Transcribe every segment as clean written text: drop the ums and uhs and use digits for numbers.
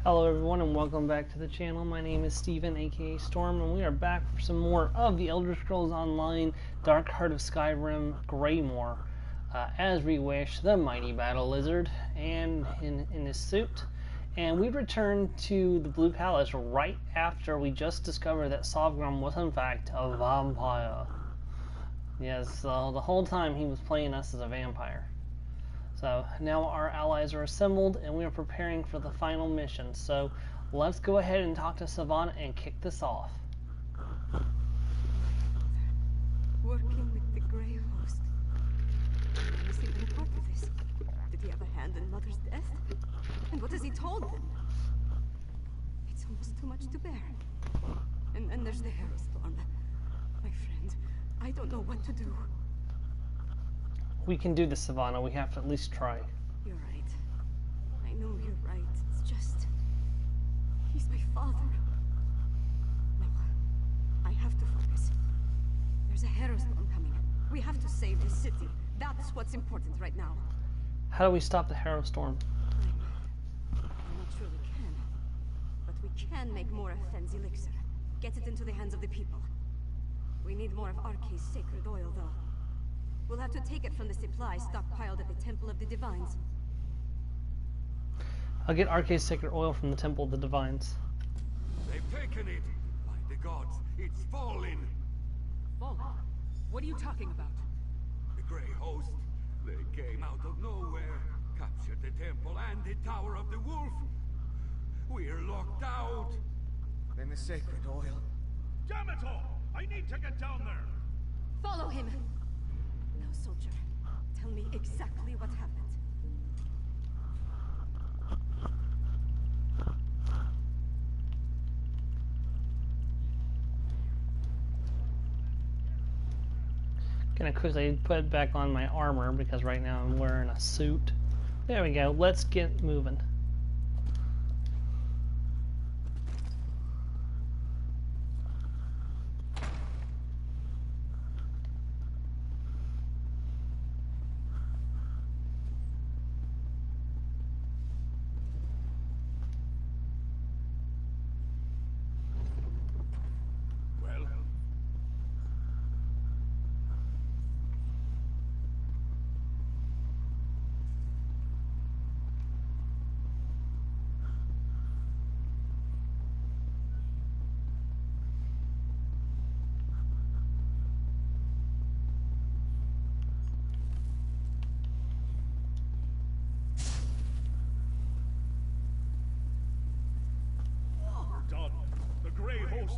Hello everyone and welcome back to the channel. My name is Steven aka Storm and we are back for some more of the Elder Scrolls Online Dark Heart of Skyrim Greymoor as Reewish, the mighty battle lizard, and in his suit. And we returned to the Blue Palace right after we just discovered that Sovgrim was in fact a vampire. Yes, the whole time he was playing us as a vampire. So now our allies are assembled and we are preparing for the final mission. So let's go ahead and talk to Savannah and kick this off. Working with the Grey Host. Was he been a part of this? Did he have a hand in Mother's death? And what has he told them? It's almost too much to bear. And there's the Harrowstorm. My friend, I don't know what to do. We can do this, Savannah. We have to at least try. You're right. I know you're right. It's just... he's my father. No. I have to focus. There's a Harrowstorm coming. We have to save this city. That's what's important right now. How do we stop the Harrowstorm? I'm not sure we can. But we can make more of Fenn's elixir. Get it into the hands of the people. We need more of Arce's sacred oil, though. We'll have to take it from the supplies stockpiled at the Temple of the Divines. I'll get Arce's sacred oil from the Temple of the Divines. They've taken it! By the gods, it's fallen! Fallen? What are you talking about? The Grey Host, they came out of nowhere, captured the temple and the Tower of the Wolf. We're locked out! Then the sacred oil. Damn it all! I need to get down there! Follow him! Now, soldier, tell me exactly what happened. Gonna quickly put back on my armor because right now I'm wearing a suit. There we go. Let's get moving.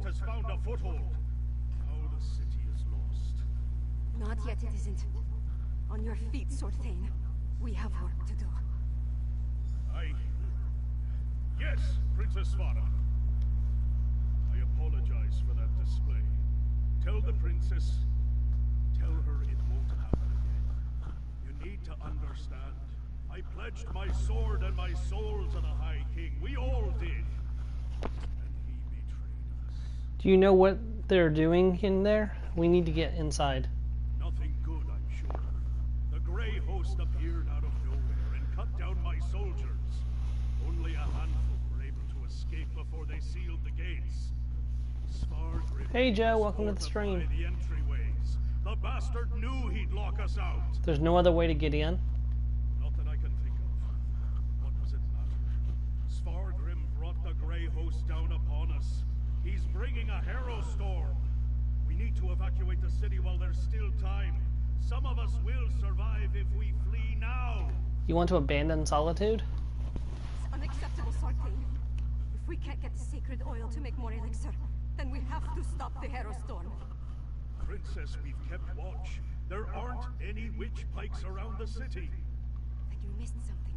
Has found a foothold. Now the city is lost. Not yet, it isn't. On your feet, Sorthane. We have work to do. Yes, Princess Svara. I apologize for that display. Tell the princess, tell her it won't happen again. You need to understand. I pledged my sword and my soul to the High King. We all did. Do you know what they're doing in there? We need to get inside. Nothing good, I'm sure. The Grey Host appeared out of nowhere and cut down my soldiers. Only a handful were able to escape before they sealed the gates. Hey Joe, welcome to the stream. The entryways. The bastard knew he'd lock us out. There's no other way to get in? Not that I can think of. What does it matter? Svargrim brought the Grey Host down upon us. He's bringing a Harrowstorm. We need to evacuate the city while there's still time. Some of us will survive if we flee now. You want to abandon Solitude? It's unacceptable, Sorthane. If we can't get the sacred oil to make more elixir, then we have to stop the Harrowstorm. Princess, we've kept watch. There aren't any witch pikes around the city. Then you missed something.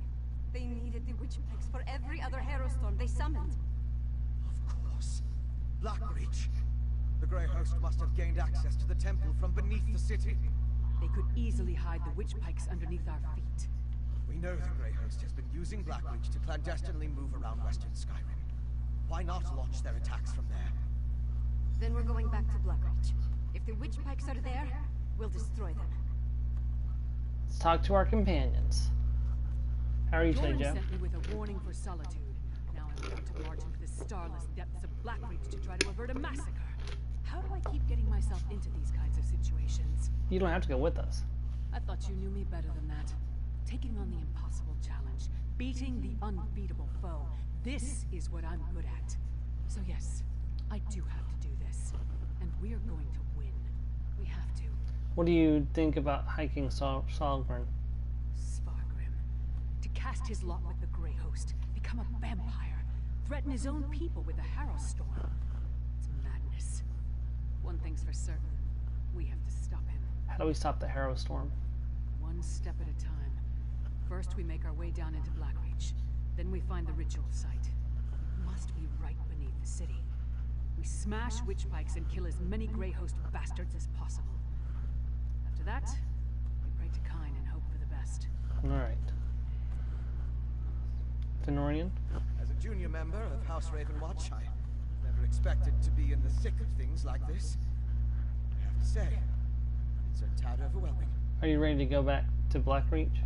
They needed the witch pikes for every other Harrowstorm they summoned. Of course. Blackreach. The Grey Host must have gained access to the temple from beneath the city. They could easily hide the witch pikes underneath our feet. We know the Grey Host has been using Blackreach to clandestinely move around western Skyrim. Why not launch their attacks from there? Then we're going back to Blackreach. If the witch pikes are there, we'll destroy them. Let's talk to our companions. How are you today, Jordan Joe? sent me with a warning for Solitude. Now I about to march into the starless depths of Blackreach to try to avert a massacre. How do I keep getting myself into these kinds of situations? You don't have to go with us. I thought you knew me better than that. Taking on the impossible challenge, beating the unbeatable foe. This is what I'm good at. So yes, I do have to do this. And we're going to win. We have to. What do you think about hiking Salgren? Svargrim. To cast his lot with the Grey Host, become a vampire, threaten his own people with a Harrow Storm. It's madness. One thing's for certain. We have to stop him. How do we stop the Harrow Storm? One step at a time. First, we make our way down into Blackreach. Then we find the ritual site. It must be right beneath the city. We smash witch pikes and kill as many Grey Host bastards as possible. After that, we pray to Kyne and hope for the best. Alright. Fenorian? As a junior member of House Ravenwatch, I never expected to be in the thick of things like this. I have to say, it's a tad overwhelming. Are you ready to go back to Blackreach?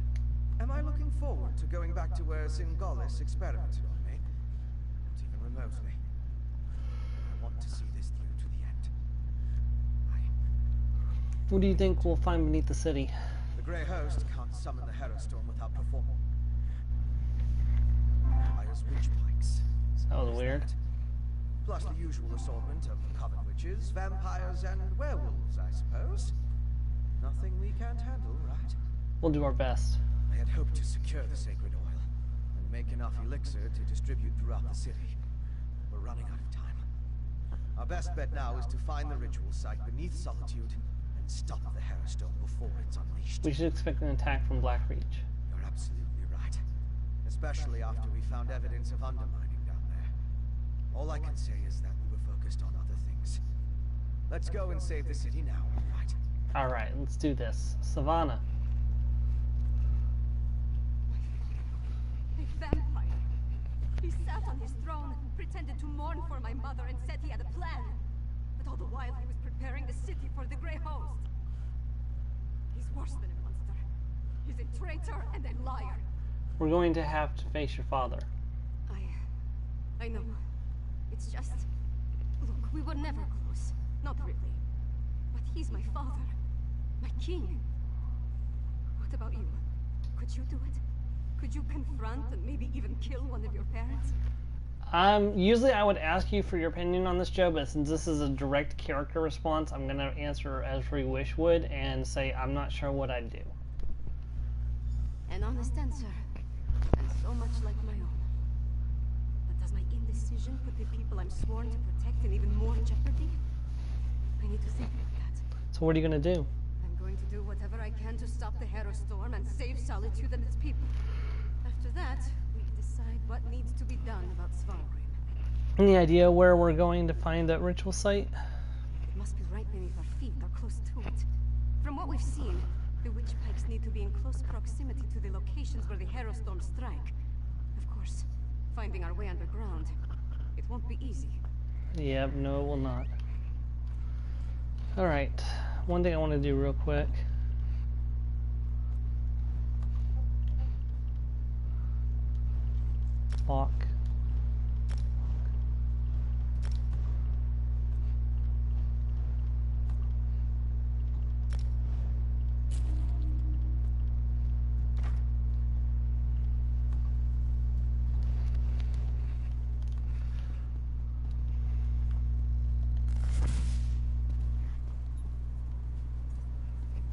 Am I looking forward to going back to where Singolis experimented on me? Not even remotely. I want to see this through to the end. What do you think we'll find beneath the city? The Grey Host can't summon the Harrow Storm without performing. Requires witch pikes. That was weird. Plus the usual assortment of coven witches, vampires, and werewolves, I suppose. Nothing we can't handle, right? We'll do our best. I had hoped to secure the sacred oil and make enough elixir to distribute throughout the city. We're running out of time. Our best bet now is to find the ritual site beneath Solitude and stop the Harrow Storm before it's unleashed. We should expect an attack from Blackreach. You're absolutely right. Especially after we found evidence of undermining down there. All I can say is that we were focused on other things. Let's go and save the city now, right? Alright, let's do this. Savannah. A vampire. He sat on his throne, pretended to mourn for my mother, and said he had a plan. But all the while he was preparing the city for the Grey Host. He's worse than a monster. He's a traitor and a liar. We're going to have to face your father. I know. It's just... Look, we were never close. Not really. But he's my father. My king. What about you? Could you do it? Could you confront and maybe even kill one of your parents? Usually I would ask you for your opinion on this, Joe, but since this is a direct character response, I'm going to answer as Reewish would and say I'm not sure what I'd do. An honest answer. And so much like my own. But does my indecision put the people I'm sworn to protect in even more jeopardy? I need to think about that. So what are you going to do? I'm going to do whatever I can to stop the Harrow Storm and save Solitude and its people. After that, we decide what needs to be done about Svargrim. Any idea where we're going to find that ritual site? It must be right beneath our feet or close to it. From what we've seen, the witch pikes need to be in close proximity to the locations where the Harrow Storms strike. Of course, finding our way underground, it won't be easy. Yep, no it will not. Alright, one thing I want to do real quick. Lock.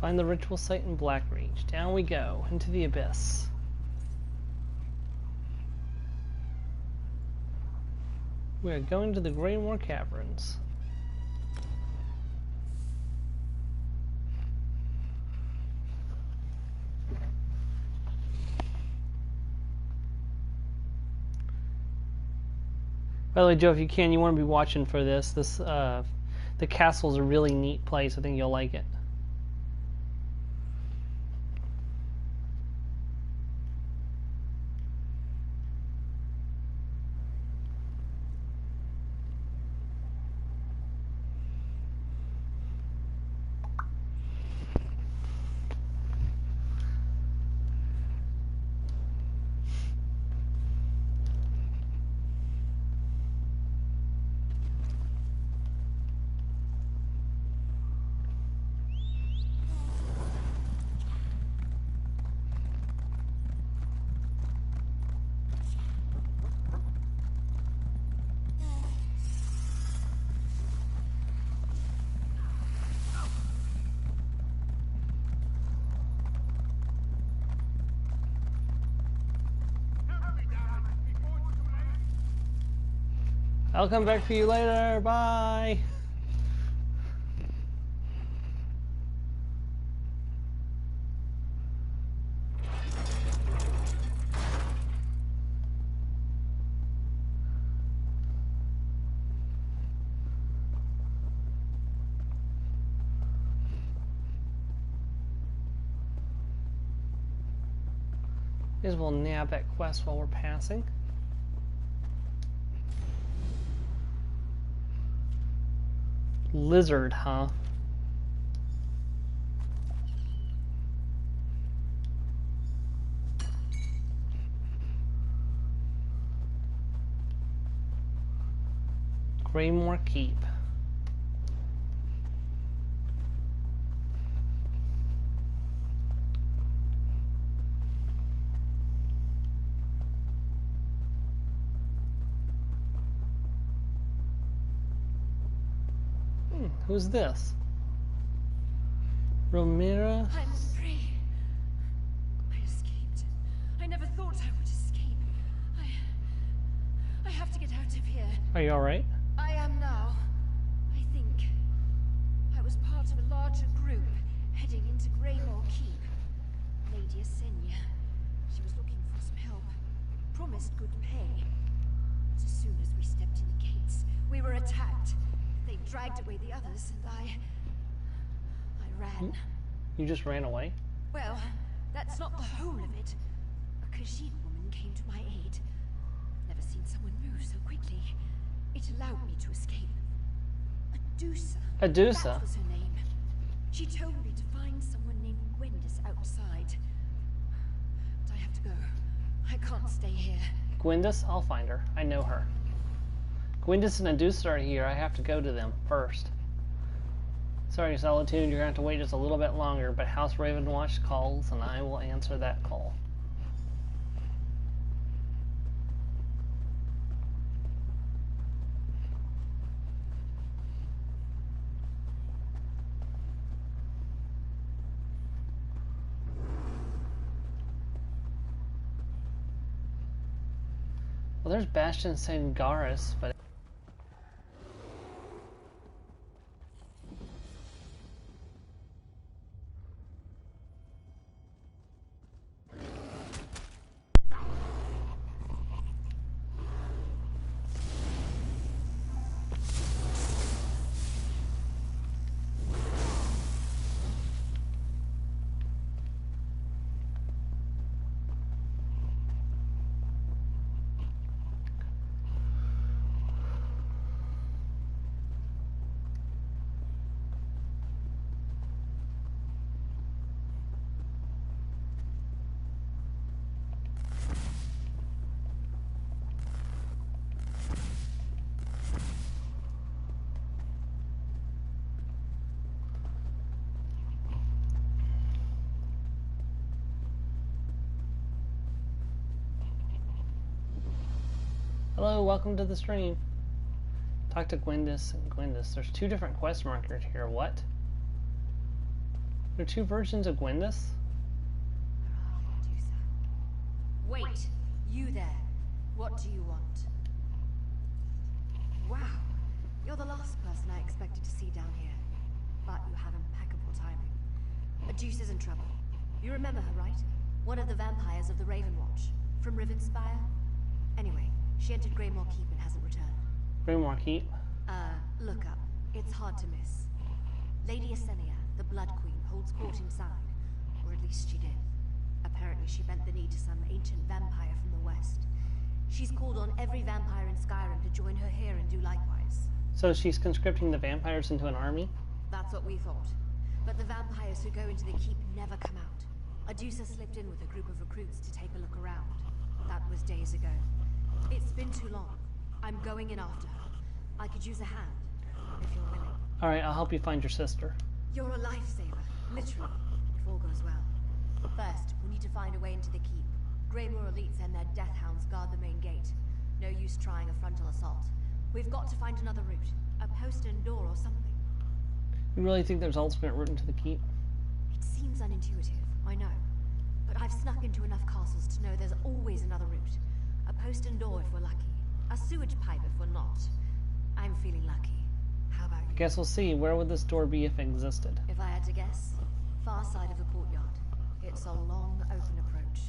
Find the ritual site in Blackreach. Down we go, into the abyss. We are going to the Greymoor Caverns. By the way, Joe, if you can, you want to be watching for this. The castle is a really neat place. I think you'll like it. I'll come back for you later. Bye. Is we'll nab that quest while we're passing. Lizard, huh? Greymore Keep. Who's this? Romira? I'm free. I escaped. I never thought I would escape. I have to get out of here. Are you alright? I am now. I think. I was part of a larger group heading into Greymore Keep. Lady Asenia. She was looking for some help. Promised good pay. But as soon as we stepped in the gates, we were attacked. They dragged away the others, and I ran. You just ran away? Well, that's not the whole of it. A Khajiit woman came to my aid. Never seen someone move so quickly. It allowed me to escape. Adusa. Adusa? That was her name. She told me to find someone named Gwendis outside. But I have to go. I can't stay here. Gwendis? I'll find her. I know her. Gwendis and Adusa are here. I have to go to them first. Sorry, Solitude, you're going to have to wait just a little bit longer, but House Ravenwatch calls, and I will answer that call. Well, there's Bastion Sangaris, but... Hello, welcome to the stream. Talk to Gwendis and Gwendis. There's two different quest markers here. What? There are two versions of Gwendis? Wait, you there. What do you want? Wow, you're the last person I expected to see down here. But you have impeccable timing. Adusa's in trouble. You remember her, right? One of the vampires of the Ravenwatch. From Rivenspire? Anyway, she entered Greymore Keep and hasn't returned. Greymore Keep? Look up. It's hard to miss. Lady Asenia, the Blood Queen, holds court inside. Or at least she did. Apparently she bent the knee to some ancient vampire from the west. She's called on every vampire in Skyrim to join her here and do likewise. So she's conscripting the vampires into an army? That's what we thought. But the vampires who go into the keep never come out. Adusa slipped in with a group of recruits to take a look around. That was days ago. It's been too long. I'm going in after her. I could use a hand, if you're willing. Alright, I'll help you find your sister. You're a lifesaver, literally, if all goes well. First, we need to find a way into the keep. Greymore elites and their death hounds guard the main gate. No use trying a frontal assault. We've got to find another route. A postern door or something. You really think there's an alternate route into the keep? It seems unintuitive, I know. But I've snuck into enough castles to know there's always another route. A postern door if we're lucky. A sewage pipe if we're not. Guess we'll see. Where would this door be if it existed? If I had to guess, far side of the courtyard. It's a long, open approach.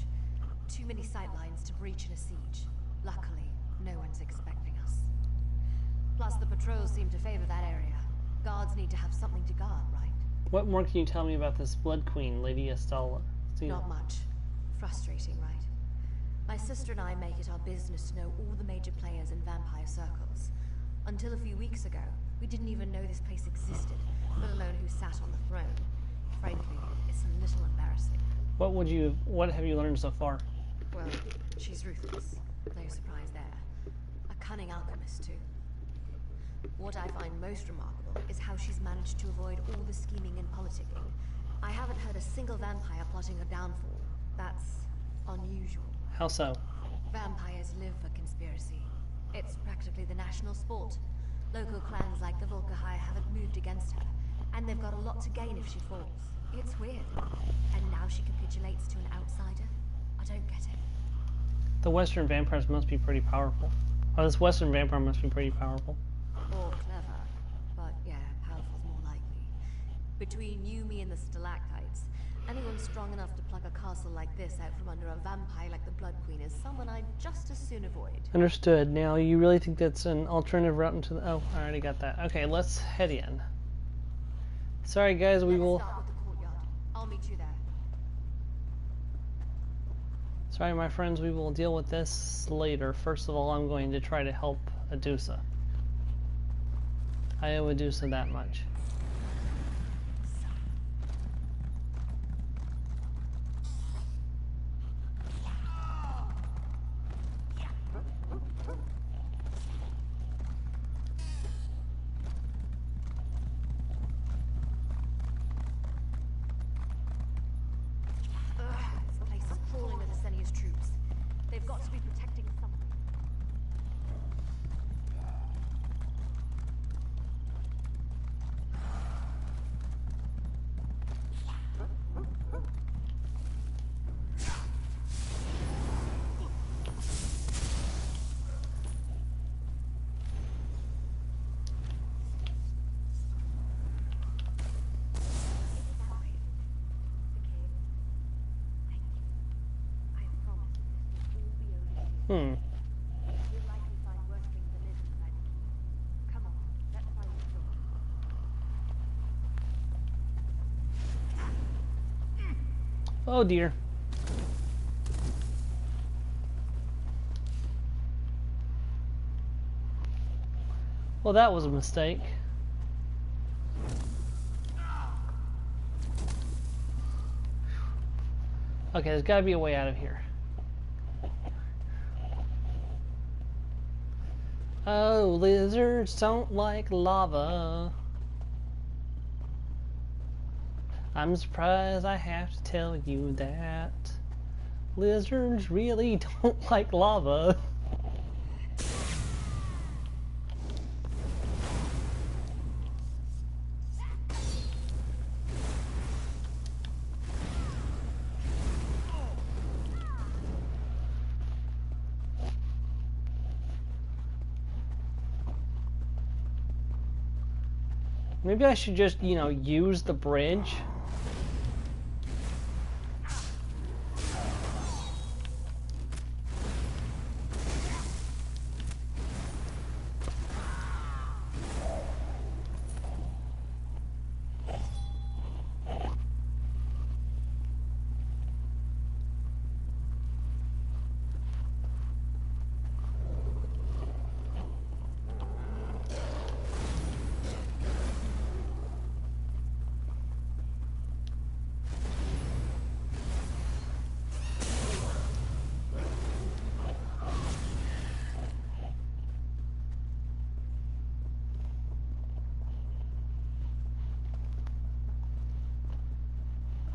Too many sight lines to breach in a siege. Luckily, no one's expecting us. Plus, the patrols seem to favor that area. Guards need to have something to guard, right? What more can you tell me about this Blood Queen, Lady Estella? Not much. Frustrating, right? My sister and I make it our business to know all the major players in vampire circles. Until a few weeks ago, we didn't even know this place existed, let alone who sat on the throne. Frankly, it's a little embarrassing. What have you learned so far? Well, she's ruthless. No surprise there. A cunning alchemist, too. What I find most remarkable is how she's managed to avoid all the scheming and politicking. I haven't heard a single vampire plotting her downfall. That's unusual. How so? Vampires live for conspiracy. It's practically the national sport. Local clans like the Volkahai haven't moved against her, and they've got a lot to gain if she falls. It's weird. And now she capitulates to an outsider? I don't get it. The Western vampires must be pretty powerful. Oh, this Western vampire must be pretty powerful. Or clever. But yeah, powerful's more likely. Between you, me, and the stalactites, anyone strong enough to plug a castle like this out from under a vampire like the Blood Queen is someone I'd just as soon avoid. Understood. Now, you really think that's an alternative route into the... Oh, I already got that. Okay, let's head in. Sorry, guys, we will... Start with the courtyard. I'll meet you there. Sorry, my friends, we will deal with this later. First of all, I'm going to try to help Adusa. I owe Adusa that much. This place is crawling with Asenia's troops. They've got to be protecting something. Hmm. Oh dear. Well, that was a mistake. Okay, there's gotta be a way out of here. Oh, lizards don't like lava. I'm surprised I have to tell you that. Lizards really don't like lava. Maybe I should just, you know, use the bridge.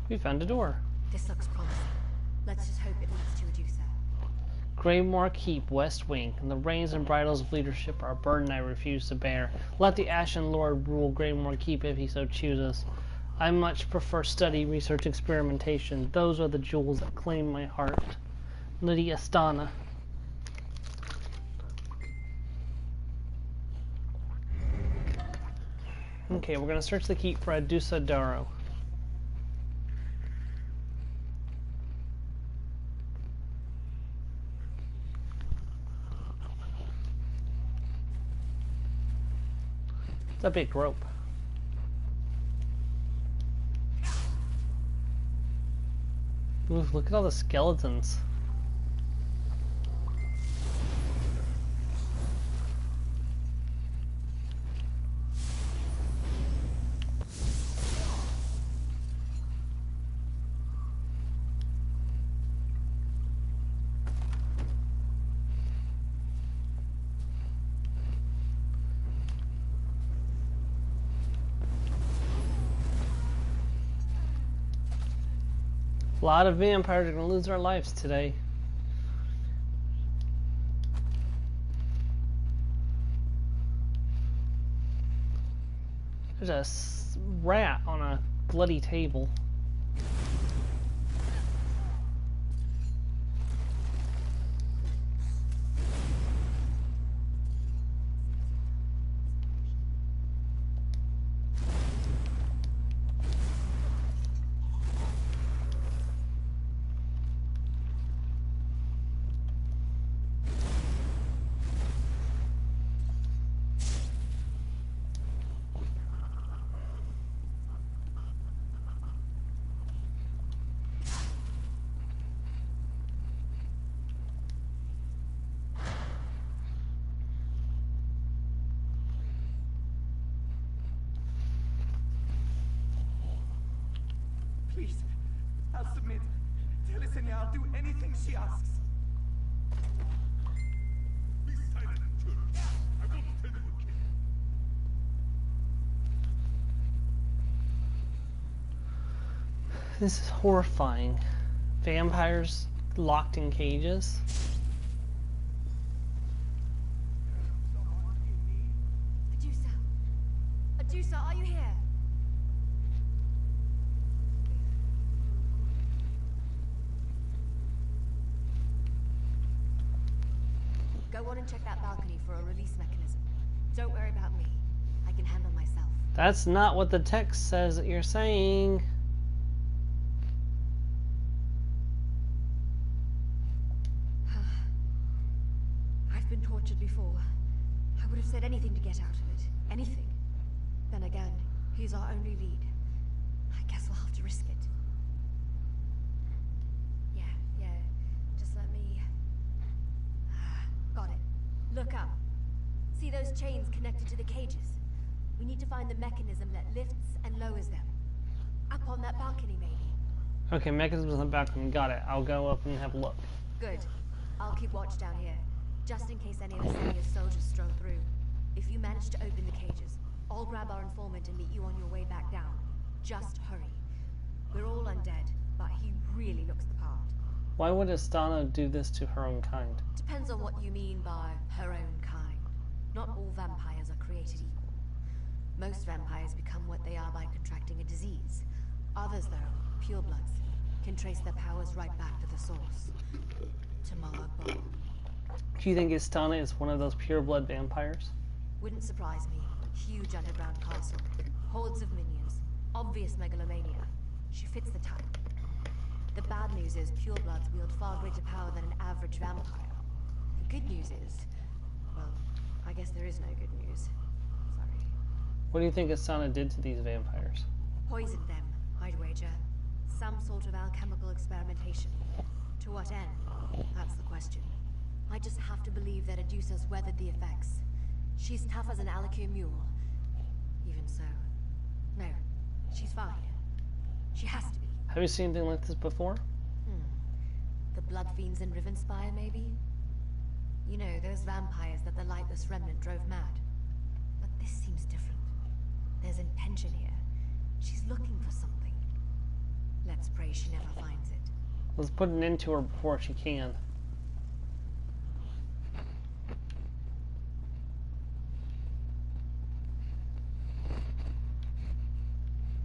We found a door. This looks promising. Let's just hope it leads to Adusa. Greymore Keep, West Wing, and the reins and bridles of leadership are a burden I refuse to bear. Let the Ashen Lord rule Greymore Keep if he so chooses. I much prefer study, research, experimentation. Those are the jewels that claim my heart. Lydia Stana. Okay, we're gonna search the keep for Adusa Daro. It's a big rope. Ooh, look at all the skeletons. A lot of vampires are going to lose their lives today. There's a rat on a bloody table. Please, I'll submit. Tell Yesenia I'll do anything she asks. Be silent, intruder. I won't tell you a kid. This is horrifying. Vampires locked in cages. Adusa! Adusa, are you here? Go on and check that balcony for a release mechanism. Don't worry about me. I can handle myself. That's not what the text says that you're saying. I've been tortured before. I would have said anything to get out of it. Anything. Then again, he's our only lead. I guess we'll have to risk it. Yeah. Just let me... Got it. Look up. See those chains connected to the cages? We need to find the mechanism that lifts and lowers them. Up on that balcony, maybe. Okay, mechanisms on the balcony. Got it. I'll go up and have a look. Good. I'll keep watch down here, just in case any of the Senior's soldiers stroll through. If you manage to open the cages, I'll grab our informant and meet you on your way back down. Just hurry. We're all undead, but he really looks the part. Why would Astana do this to her own kind? Depends on what you mean by her own kind. Not all vampires are created equal. Most vampires become what they are by contracting a disease. Others, though, purebloods, can trace their powers right back to the source. Tomorrow Ball. Do you think Astana is one of those pureblood vampires? Wouldn't surprise me. Huge underground castle. Hordes of minions. Obvious megalomania. She fits the type. The bad news is purebloods wield far greater power than an average vampire. The good news is... well, I guess there is no good news. Sorry. What do you think Astana did to these vampires? Poisoned them, I'd wager. Some sort of alchemical experimentation. To what end? That's the question. I just have to believe that Adusa's weathered the effects. She's tough as an Alikir mule. Even so. No, she's fine. She has to be. Have you seen anything like this before? The blood fiends in Rivenspire, maybe? You know, those vampires that the Lightless Remnant drove mad. But this seems different. There's intention here. She's looking for something. Let's pray she never finds it. Let's put an end to her before she can.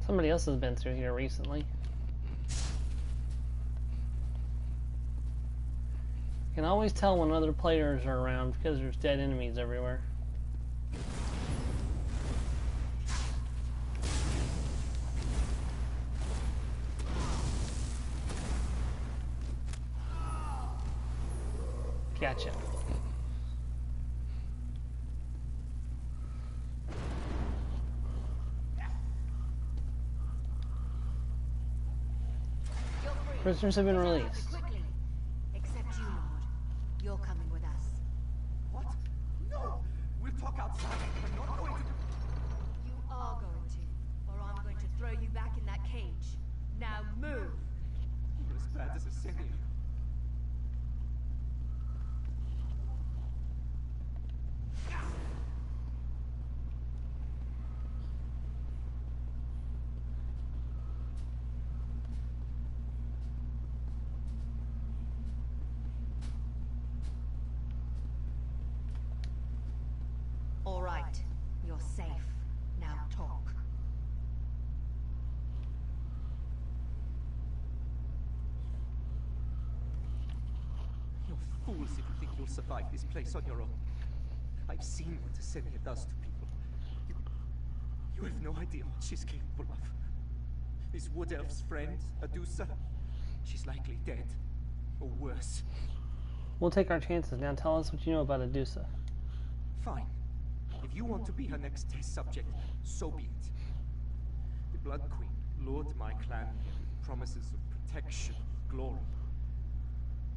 Somebody else has been through here recently. You can always tell when other players are around because there's dead enemies everywhere. Gotcha. Prisoners have been released. Quickly. Except you, Lord. You're coming with us. What? No! We'll talk outside. I'm not going to... You are going to, or I'm going to throw you back in that cage. Now move! You're as bad as a senior. All right. You're safe. Now talk. You're fools if you think you'll survive this place on your own. I've seen what Asenia does to people. You have no idea what she's capable of. This Wood Elf's friend, Adusa, she's likely dead. Or worse. We'll take our chances. Now tell us what you know about Adusa. Fine. If you want to be her next test subject, so be it. The Blood Queen lured my clan here with promises of protection, glory.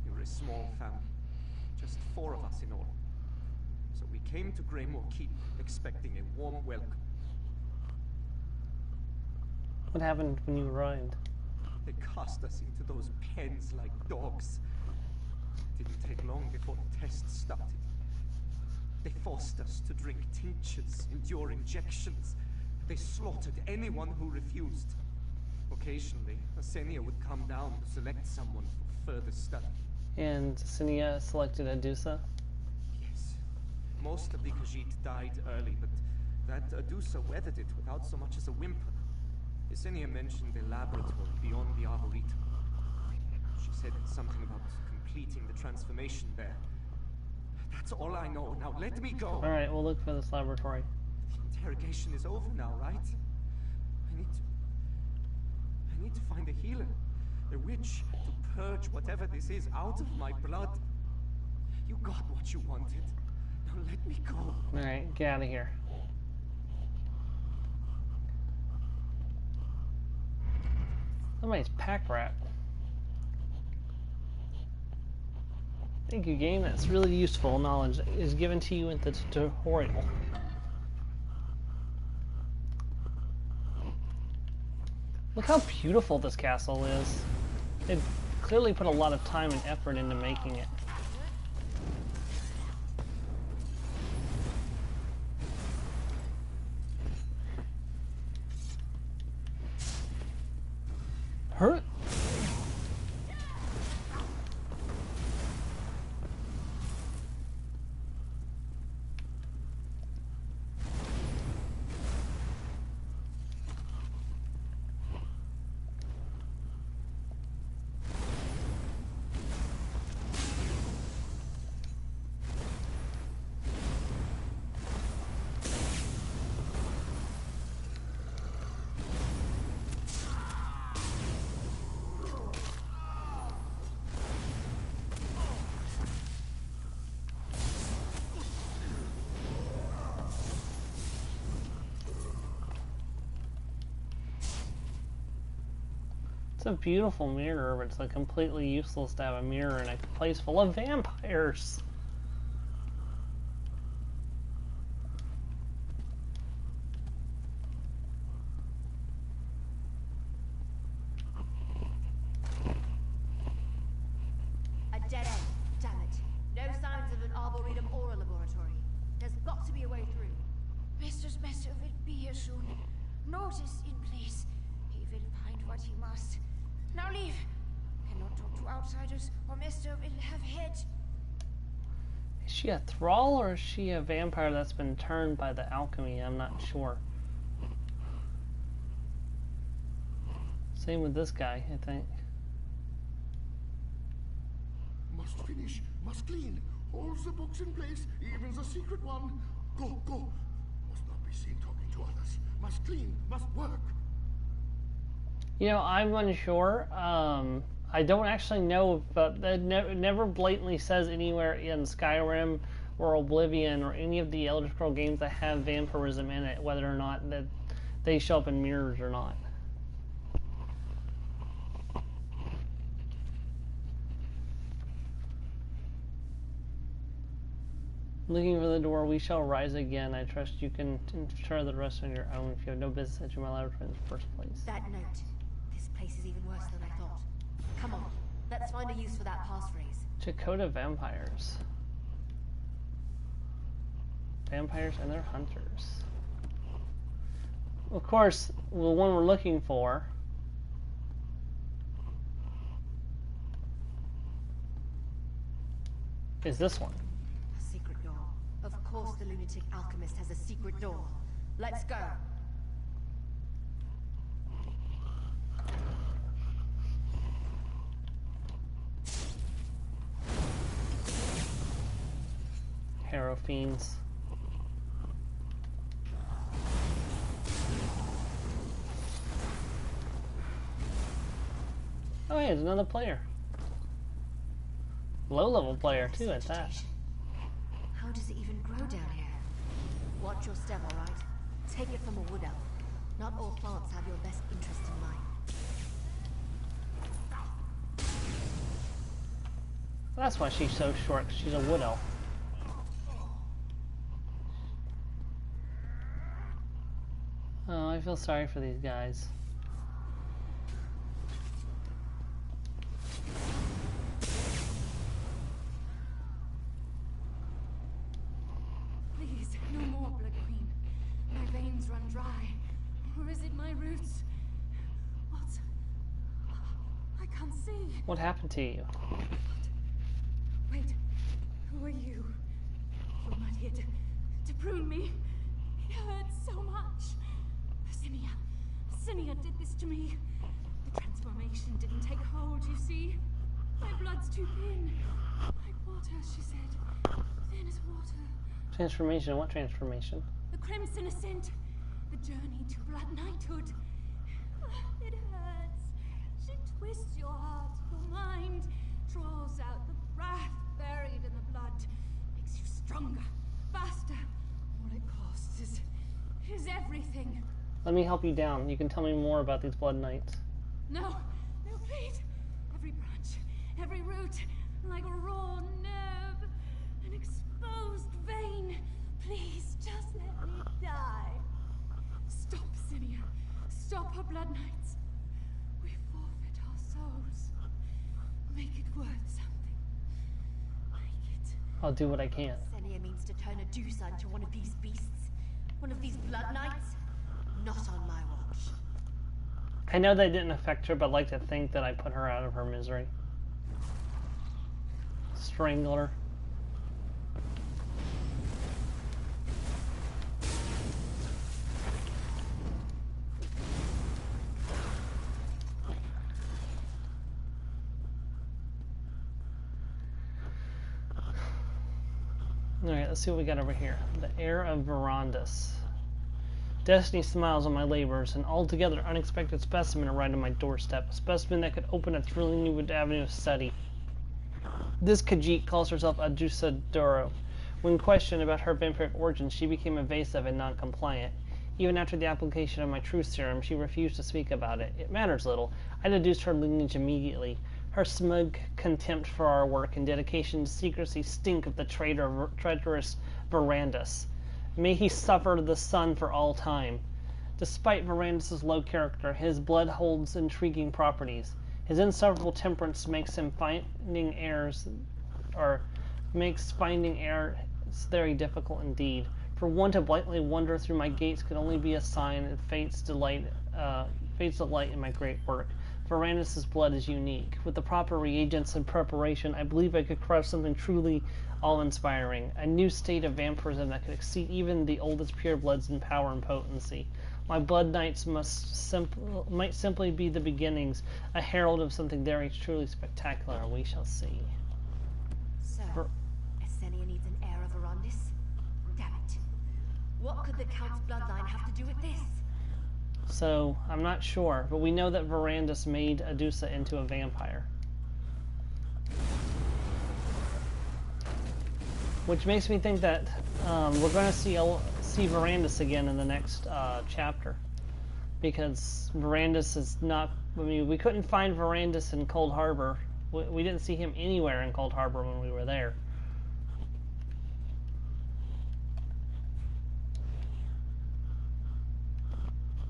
We were a small family, just 4 of us in all. So we came to Greymore Keep expecting a warm welcome. What happened when you arrived? They cast us into those pens like dogs. It didn't take long before the tests started. They forced us to drink tinctures, endure injections. They slaughtered anyone who refused. Occasionally, Asenia would come down to select someone for further study. And Cinia selected Adusa? Yes. Most of the Khajiit died early, but that Adusa weathered it without so much as a whimper. Yesenia mentioned a laboratory beyond the Arboretum. She said something about completing the transformation there. That's all I know. Now let me go. Alright, we'll look for this laboratory. The interrogation is over now, right? I need to find a healer. A witch to purge whatever this is out of my blood. You got what you wanted. Now let me go. Alright, get out of here. Somebody's pack rat. Thank you, game. That's really useful knowledge is given to you in the tutorial. Look how beautiful this castle is. They clearly put a lot of time and effort into making it. Hurt? It's a beautiful mirror, but it's completely useless to have a mirror in a place full of vampires. A dead end. Damn it. No signs of an arboretum or a laboratory. There's got to be a way through. Mistress Master will be here soon. Notice in place. He will find what he must. Now leave. Cannot talk to outsiders, or Master will have head. Is she a thrall or is she a vampire that's been turned by the alchemy? I'm not sure. Same with this guy, I think. Must finish, must clean. All the books in place, even the secret one. Go, go. Must not be seen talking to others. Must clean, must work. You know, I'm unsure. I don't actually know, but it never blatantly says anywhere in Skyrim or Oblivion or any of the Elder Scrolls games that have vampirism in it, whether or not that they show up in mirrors or not. Looking for the door, we shall rise again. I trust you can ensure the rest on your own if you have no business entering my laboratory in the first place. That note. This place is even worse than I thought. Come on, let's find a use for that passphrase. Chakota vampires. Vampires and their hunters. Of course, the one we're looking for is this one. A secret door. Of course the lunatic alchemist has a secret door. Let's go. Harrow fiends. Oh, hey, there's another player. Low-level player, too, at that. How does it even grow down here? Watch your step, all right? Take it from a wood elf. Not all plants have your best interest in mind. That's why she's so short, 'cause she's a wood elf. Oh, I feel sorry for these guys. Please, no more, Blood Queen. My veins run dry. Or is it my roots? What? I can't see. What happened to you? Wait, who are you? You're not here to prune me. It hurts so much. Cinia did this to me. The transformation didn't take hold, you see. My blood's too thin. Like water, she said. Thin as water. Transformation? What transformation? The Crimson Ascent. The journey to Blood Knighthood. It hurts. She twists your heart, your mind, draws out the wrath buried in the blood, makes you stronger, faster. All it costs is everything. Let me help you down. You can tell me more about these Blood Knights. No, please. Every branch, every root, like a raw nerve, an exposed vein. Please, just let me die. Stop, Cinia. Stop her Blood Knights. We forfeit our souls. Make it worth something. Make it. I'll do what I can. Cinia means to turn a Dusa into one of these beasts. One of these Blood Knights. Not on my watch. I know that didn't affect her, but I'd like to think that I put her out of her misery. Strangle her. Alright, let's see what we got over here. The Heir of Verandus. Destiny smiles on my labors. An altogether unexpected specimen arrived on my doorstep. A specimen that could open a thrilling new avenue of study. This Khajiit calls herself Adusa Doro. When questioned about her vampiric origins, she became evasive and non-compliant. Even after the application of my truth serum, she refused to speak about it. It matters little. I deduced her lineage immediately. Her smug contempt for our work and dedication to secrecy stink of the traitorous Verandus. May he suffer the sun for all time. Despite Verandus' low character, his blood holds intriguing properties. His insufferable temperance makes finding heirs very difficult indeed. For one to blatantly wander through my gates could only be a sign of fate's delight in my great work. Verandus' blood is unique. With the proper reagents and preparation, I believe I could crush something truly awe-inspiring. A new state of vampirism that could exceed even the oldest purebloods in power and potency. My Blood Knights might simply be the beginnings, a herald of something very truly spectacular. We shall see. So, Essenia needs an heir of Verandus? Damn it. What could the Count's bloodline have to do with this? So, I'm not sure, but we know that Verandus made Adusa into a vampire. Which makes me think that we're going to see Verandis again in the next chapter. Because Verandis is not... I mean, we couldn't find Verandis in Cold Harbor. We didn't see him anywhere in Cold Harbor when we were there.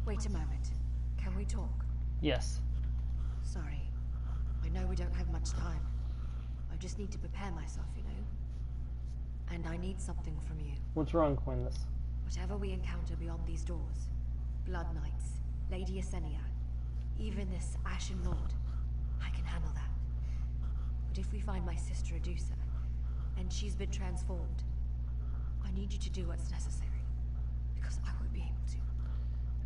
Wait a moment. Can we talk? Yes. Sorry. I know we don't have much time. I just need to prepare myself, you know? And I need something from you. What's wrong, Quindus? Whatever we encounter beyond these doors, Blood Knights, Lady Yesenia, even this Ashen Lord, I can handle that. But if we find my sister Adusa, and she's been transformed, I need you to do what's necessary, because I won't be able to.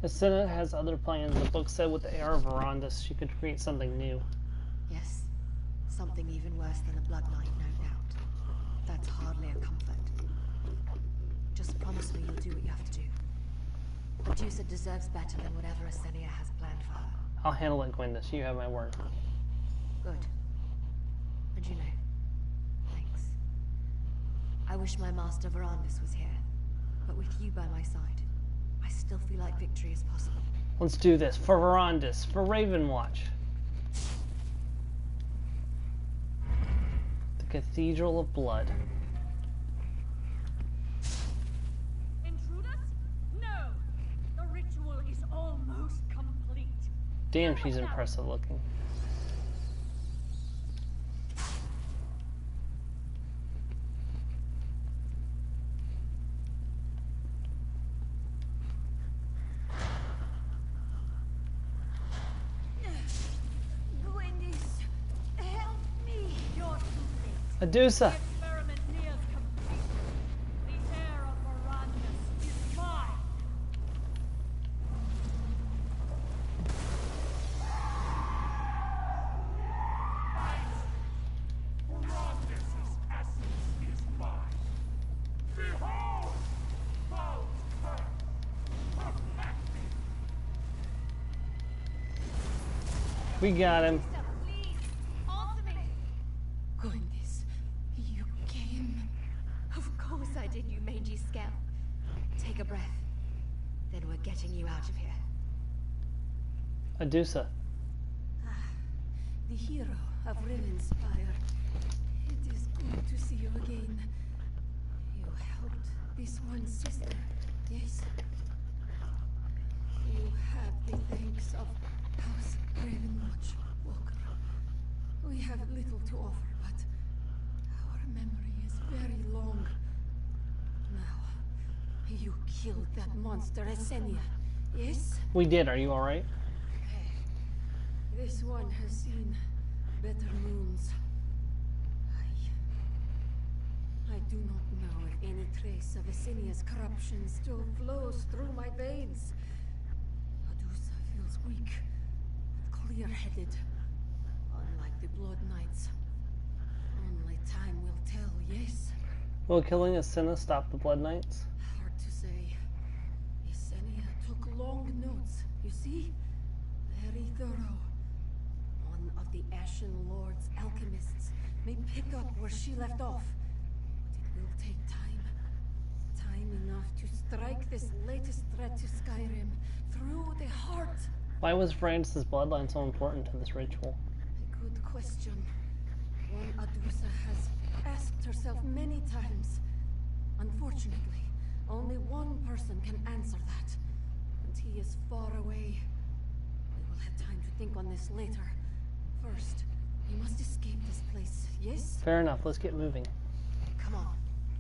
Asena has other plans. The book said with the heir of Verandis, she could create something new. Yes, something even worse than a Blood Knight, no doubt. That's hardly a comfort. Just promise me you'll do what you have to do. Adusa deserves better than whatever Asenia has planned for her. I'll handle it, Quindus. You have my word. Good. And you know, thanks. I wish my master Verandis was here, but with you by my side, I still feel like victory is possible. Let's do this. For Verandis. For Ravenwatch. The Cathedral of Blood. Intruders? No! The ritual is almost complete. Damn, she's impressive looking. Gwendis, help me. You're too late. Adusa! The experiment nears completion. The heir of Verandis is mine. Verandis' essence is mine. Behold! Both perfected. We got him. Please, answer me. Gwendis, you came. Of course I did, you mangy scamp. Take a breath. Then we're getting you out of here. Adusa. The hero of Rivenspire. It is good to see you again. You helped this one sister, yes? You have the thanks of House Ravenwatch Walker. We have little to offer, but our memory is very long. Now, you killed that monster, Asenia, yes? We did. Are you alright? This one has seen better moons. I do not know if any trace of Asenia's corruption still flows through my veins. Adusa feels weak, but clear-headed, unlike the Blood Knights. Only time will tell, yes? Will killing Asena stop the Blood Knights? Hard to say. Yesenia took long notes, you see? Very thorough. One of the Ashen Lord's alchemists may pick up where she left off. But it will take time. Time enough to strike this latest threat to Skyrim through the heart. Why was Verandis' bloodline so important to this ritual? A good question. One Adusa has asked herself many times. Unfortunately, only one person can answer that. And he is far away. We will have time to think on this later. First, we must escape this place, yes? Fair enough. Let's get moving. Come on.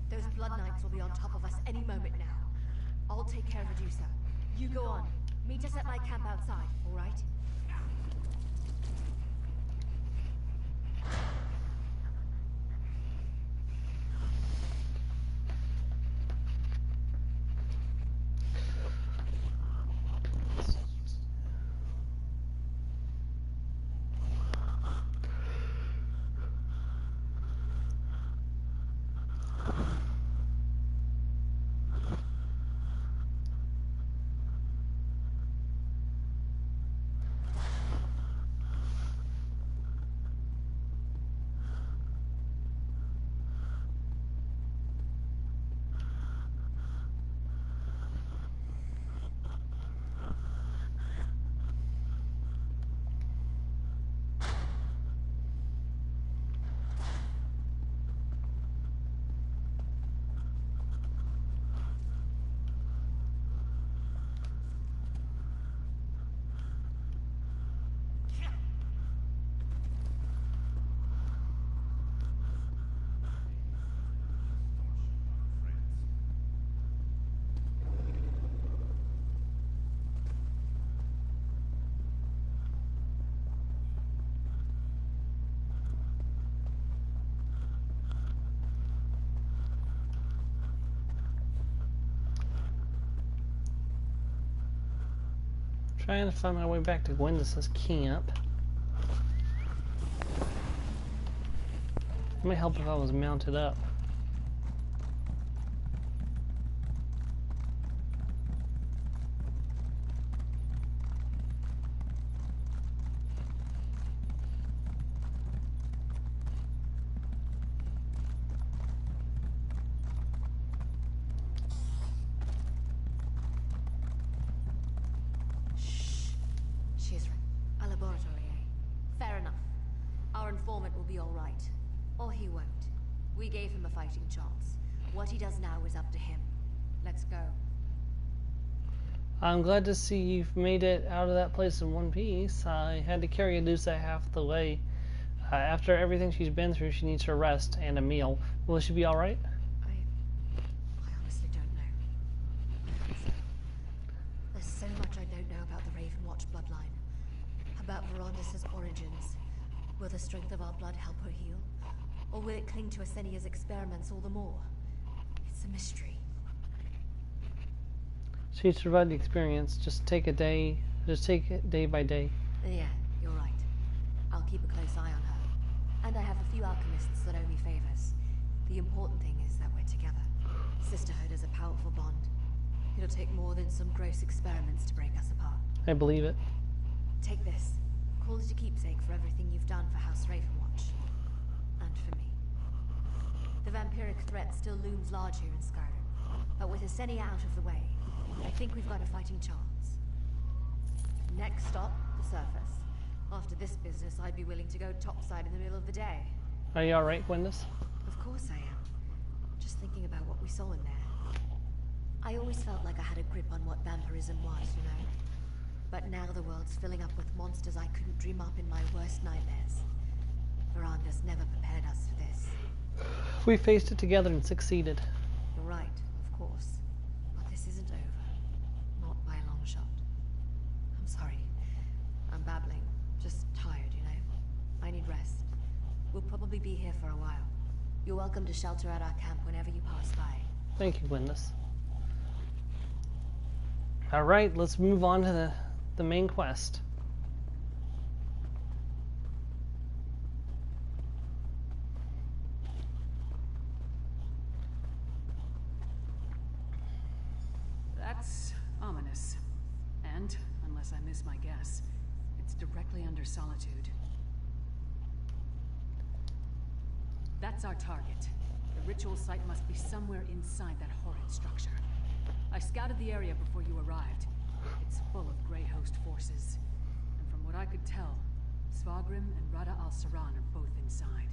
Those Blood Knights will be on top of us any moment now. I'll take care of Adusa. You go on. Meet us at my camp outside, all right? Trying to find my way back to Gwendis' camp. It might help if I was mounted up. She's right. A laboratory, eh? Fair enough. Our informant will be all right. Or he won't. We gave him a fighting chance. What he does now is up to him. Let's go. I'm glad to see you've made it out of that place in one piece. I had to carry Adusa half the way. After everything she's been through, she needs her rest and a meal. Will she be alright? I honestly don't know. There's so much I don't know about the Raven Watch bloodline. About Verondis' origins. Will the strength of our blood help her heal? Or will it cling to Asenia's experiments all the more? It's a mystery. She survived the experience. Just take it day by day. Yeah, you're right. I'll keep a close eye on her. And I have a few alchemists that owe me favors. The important thing is that we're together. Sisterhood is a powerful bond. It'll take more than some gross experiments to break us apart. I believe it. Take this. Call it a keepsake for everything you've done for House Ravenwatch. And for me. The vampiric threat still looms large here in Skyrim. But with Asenia out of the way, I think we've got a fighting chance. Next stop, the surface. After this business, I'd be willing to go topside in the middle of the day. Are you alright, Gwendis? Of course I am. Just thinking about what we saw in there. I always felt like I had a grip on what vampirism was, you know? But now the world's filling up with monsters I couldn't dream up in my worst nightmares. Veranda's never prepared us for this. We faced it together and succeeded. You're right, of course. But this isn't over. Not by a long shot. I'm sorry. I'm babbling. Just tired, you know? I need rest. We'll probably be here for a while. You're welcome to shelter at our camp whenever you pass by. Thank you, Gwendis. Alright, let's move on to the main quest. That's ominous. And, unless I miss my guess, it's directly under Solitude. That's our target. The ritual site must be somewhere inside that horrid structure. I scouted the area before you arrived. It's full of Grey Host forces. And from what I could tell, Svagrim and Rada al-Saran are both inside.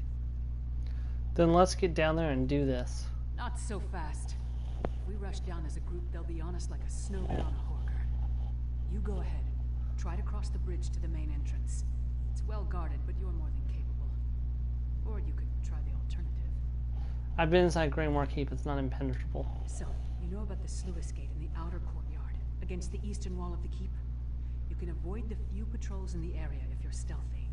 Then let's get down there and do this. Not so fast. If we rush down as a group, they'll be on us like a snow bear on a horker. You go ahead. Try to cross the bridge to the main entrance. It's well guarded, but you're more than capable. Or you could try the alternative. I've been inside Greymoor Keep. It's not impenetrable. So, you know about the sluice gate in the outer courtyard, against the eastern wall of the keep? You can avoid the few patrols in the area if you're stealthy.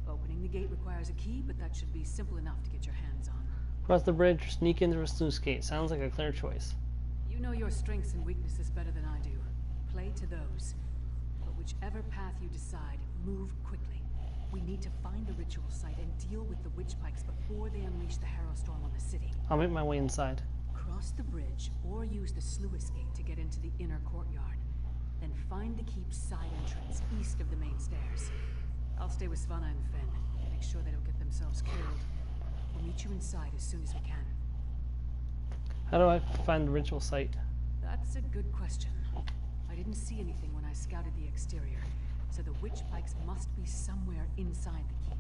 Opening the gate requires a key, but that should be simple enough to get your hands on. Cross the bridge or sneak into a sluice gate. Sounds like a clear choice. You know your strengths and weaknesses better than I do. Play to those. But whichever path you decide, move quickly. We need to find the ritual site and deal with the witch pikes before they unleash the Harrowstorm on the city. I'll make my way inside. Cross the bridge, or use the sluice gate to get into the inner courtyard. Then find the keep's side entrance, east of the main stairs. I'll stay with Svanna and Finn. Make sure they don't get themselves killed. We'll meet you inside as soon as we can. How do I find the ritual site? That's a good question. I didn't see anything when I scouted the exterior, so the witch pikes must be somewhere inside the keep.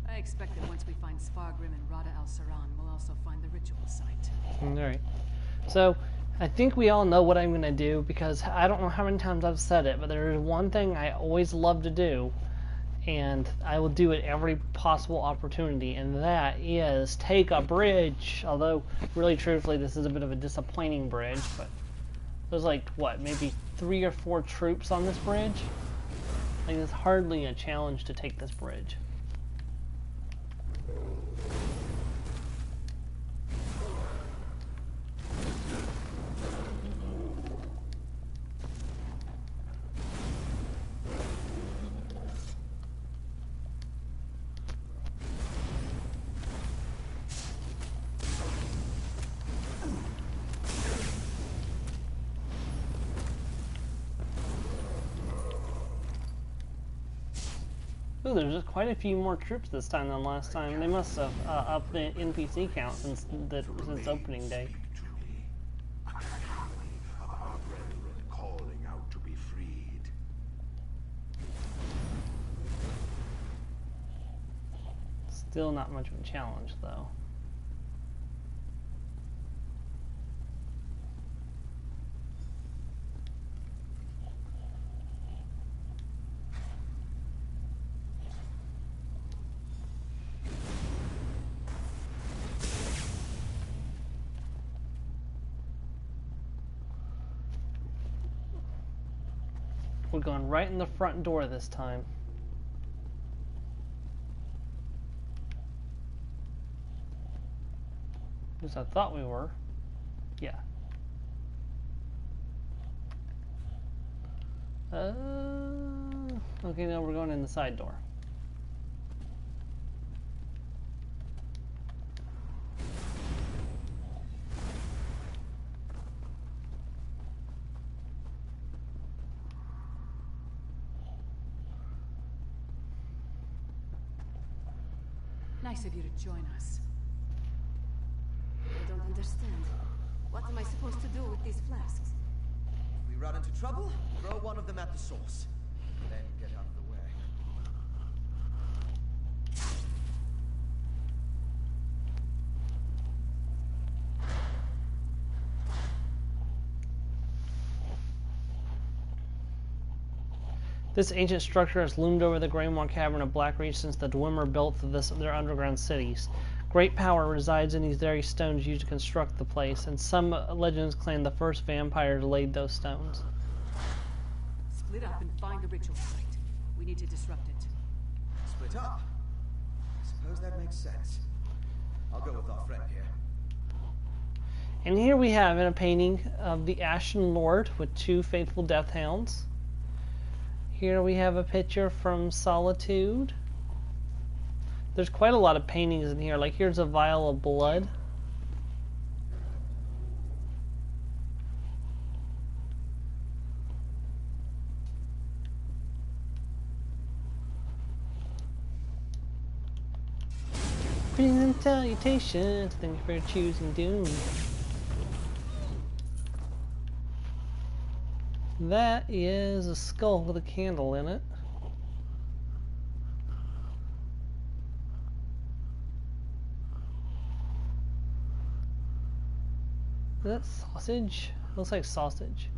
I expect that once we find Svargrim and Rada al-Saran, we'll also find the ritual site. Alright. So, I think we all know what I'm going to do, because I don't know how many times I've said it, but there is one thing I always love to do, and I will do it every possible opportunity, and that is take a bridge. Although, really truthfully, this is a bit of a disappointing bridge, but there's like, what, maybe 3 or 4 troops on this bridge? Like, it's hardly a challenge to take this bridge. Ooh, there's just quite a few more troops this time than last time. They must have upped the NPC count since opening day. Speak to me. I cannot believe of our brethren calling out to be freed. Still not much of a challenge, though. We're going right in the front door this time. At least I thought we were. Yeah. Okay, now we're going in the side door. Nice of you to join us. I don't understand. What am I supposed to do with these flasks? If we run into trouble, throw one of them at the source. Then get out of the way. This ancient structure has loomed over the Greymoor Cavern of Blackreach since the Dwemer built their underground cities. Great power resides in these very stones used to construct the place, and some legends claim the first vampires laid those stones. Split up and find the ritual site. We need to disrupt it. Split up? I suppose that makes sense. I'll go with our friend here. And here we have in a painting of the Ashen Lord with 2 faithful death hounds. Here we have a picture from Solitude. There's quite a lot of paintings in here. Like here's a vial of blood. Greetings and salutations. Thank you for choosing Doom. That is a skull with a candle in it. Is that sausage? Looks like sausage.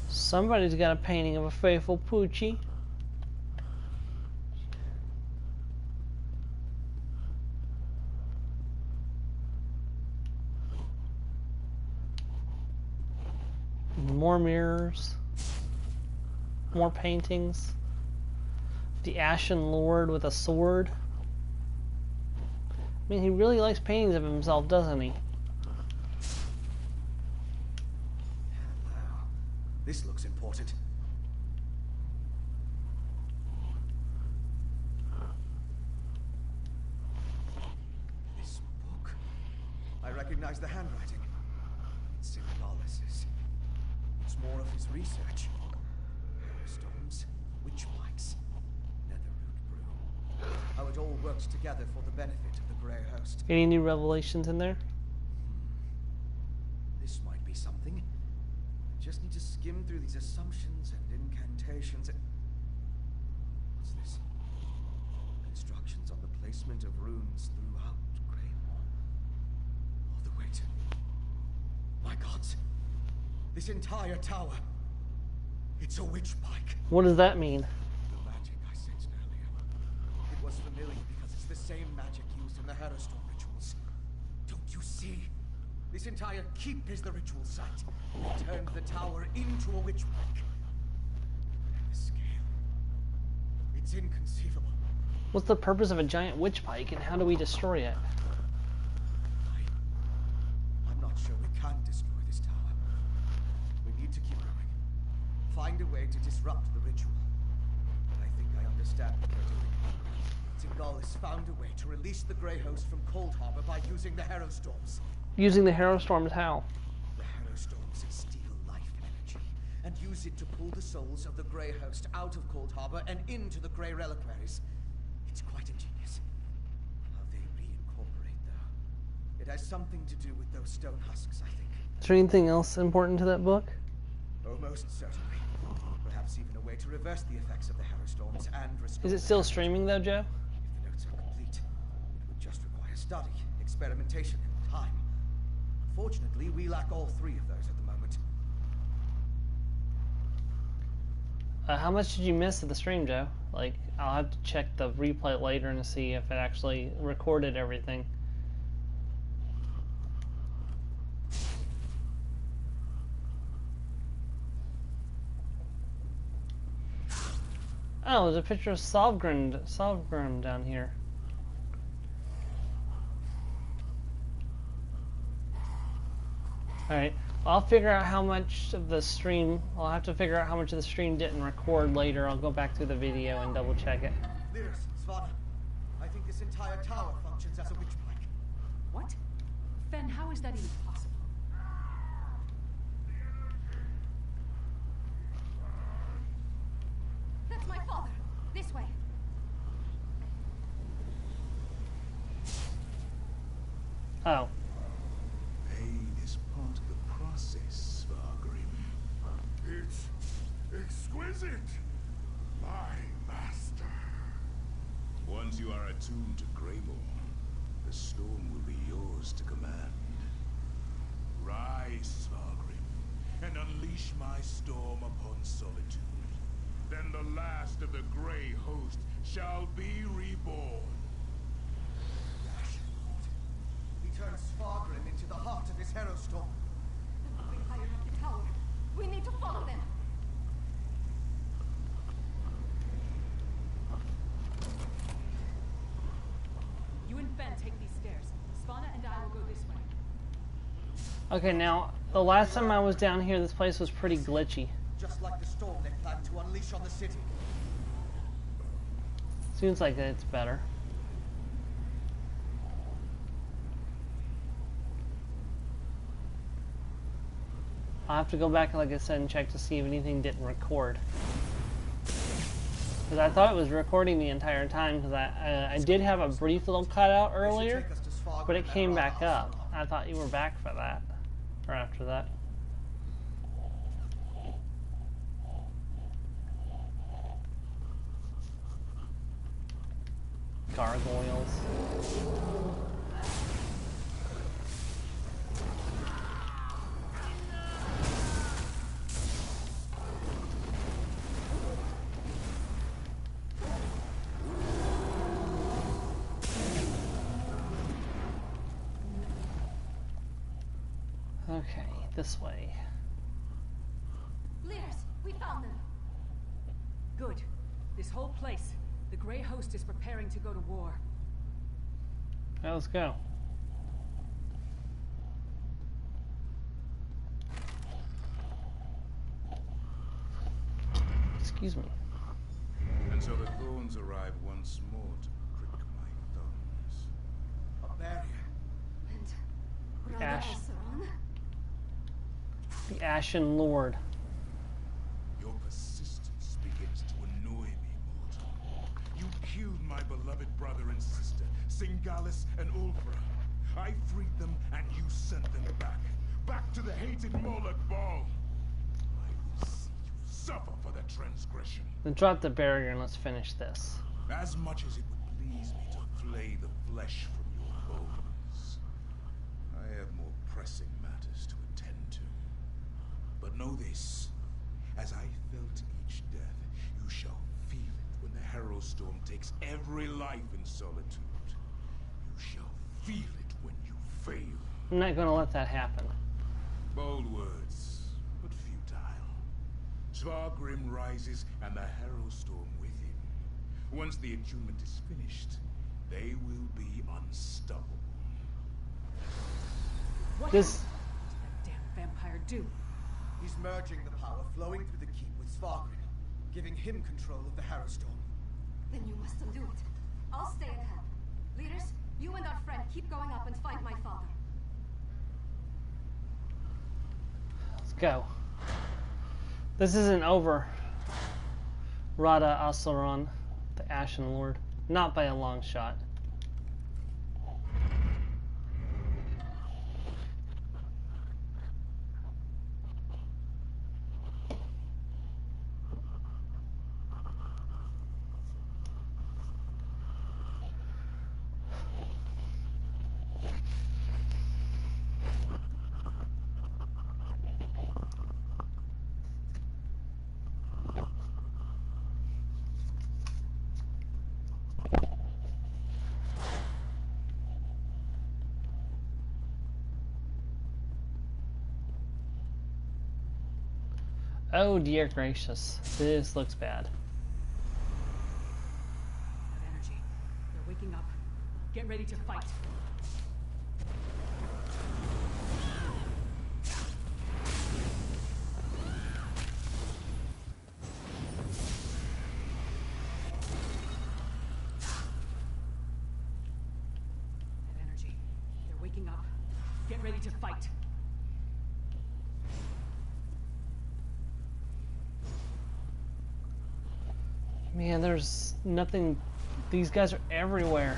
Somebody's got a painting of a faithful Poochie. More mirrors. More paintings. The Ashen Lord with a sword. I mean, he really likes paintings of himself, doesn't he? Hello. This looks important. This book. I recognize the handwriting. It's Symbolis's. It's more of his research. Stones, witch pikes, netherroot brew. How it all works together for the benefit of the Grey Host. Any new revelations in there? This might be something. Just need to skim through these assumptions and incantations. What's this? Instructions on the placement of runes throughout Greymoor. All the way to... My gods! This entire tower. It's a witch pike. What does that mean? The magic I sensed earlier. It was familiar because it's the same magic used in the Harrowstone rituals. Don't you see? This entire keep is the ritual site. It turned the tower into a witch pike. And the scale. It's inconceivable. What's the purpose of a giant witch pike and how do we destroy it? I'm not sure we can destroy this tower. We need to keep going. Find a way to disrupt the ritual. But I think I understand what we're doing. Tingal has found a way to release the Grey Host from Cold Harbor by using the Harrowstorms. Using the Harrow Storm how? The Harrow Storms steal life energy and use it to pull the souls of the Grey Host out of Cold Harbor and into the Grey Reliquaries. It's quite ingenious. How they reincorporate, though. It has something to do with those stone husks, I think. Is there anything else important to that book? Oh, most certainly. Perhaps even a way to reverse the effects of the Harrow Storms and restore... Is it still streaming though, Joe? If the notes are complete, it would just require study, experimentation, and time. Unfortunately, we lack all three of those at the moment. How much did you miss of the stream, Joe? Like, I'll have to check the replay later to see if it actually recorded everything. Oh, there's a picture of Solgrim down here. Alright, I'll figure out how much of the stream, I'll have to figure out how much of the stream didn't record later. I'll go back through the video and double check it. Lyris, Svana, I think this entire tower functions as a witch pike. What? Fen, how is that even possible? That's my father. This way. Oh. Pain is part of the process, Svargrim. It's exquisite, my master. Once you are attuned to Greymore, the storm will be yours to command. Rise, Svargrim, and unleash my storm upon Solitude. Then the last of the Grey Host shall be reborn. He turns Svargrim into the heart of his Harrow Storm. They're moving higher up the tower. We need to follow them. You and Fen take these stairs. Svana and I will go this way. Okay, now, the last time I was down here, this place was pretty glitchy. Just like the storm they plan to unleash on the city. Seems like it's better. I'll have to go back, like I said, and check to see if anything didn't record. Because I thought it was recording the entire time, because I did have a brief little cutout earlier, but it came back up. I thought you were back for that, or after that. Gargoyles. Okay, this way. Lyris, we found them. Good. This whole place, the Grey Host is preparing to go to war. Now let's go. Excuse me. And so the thorns arrive once more to prick my thumbs. A barrier. And Brother Ash. Elsaron? The Ashen Lord. Your persistence begins to annoy me, mortal. You killed my beloved brother and sister, Singalis and Ulfra. I freed them, and you sent them back. Back to the hated Moloch Ball. I will see you suffer for the transgression. Then drop the barrier and let's finish this. As much as it would please me to flay the flesh from your bones, I have more pressing matters to attend to. But know this, as I felt each death, you shall feel it when the Harrow Storm takes every life in Solitude. You shall feel it when you fail. I'm not going to let that happen. Bold words, but futile. Svargrim rises and the Harrow Storm with him. Once the attunement is finished, they will be unstoppable. What This... did that damn vampire do? He's merging the power flowing through the keep with Svargrim, giving him control of the Harrow Storm. Then you must undo it. I'll stay at hand. Leaders, you and our friend keep going up and find my father. Let's go. This isn't over. Rada Asaron, the Ashen Lord. Not by a long shot. Oh dear gracious, this looks bad. That energy. They're waking up. Get ready to fight. That energy. They're waking up. Get ready to fight. Man, there's nothing. These guys are everywhere.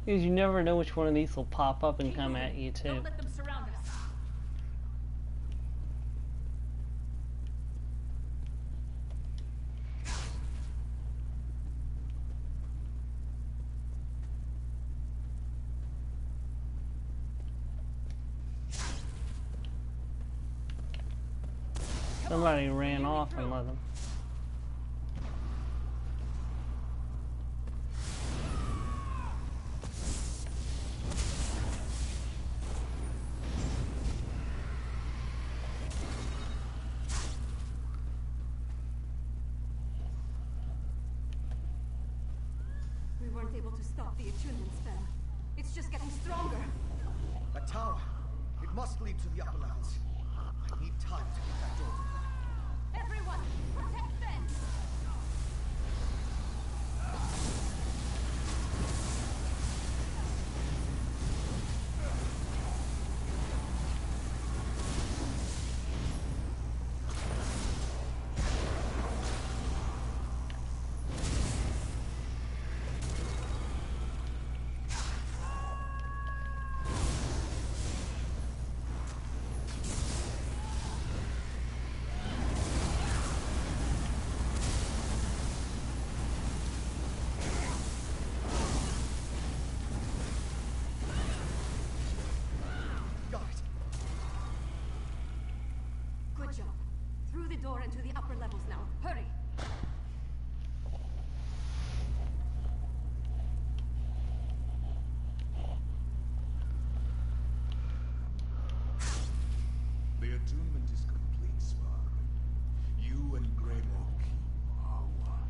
Because you never know which one of these will pop up and come at you too. Don't let them surround us. Somebody ran off and let them. We weren't able to stop the attunement spell. It's just getting stronger. That tower, it must lead to the upper levels. I need time to get that door. Everyone, protect Ben! Good job. Through the door and to the upper levels now. Hurry! The attunement is complete, Spark. You and Greymore Keep are one.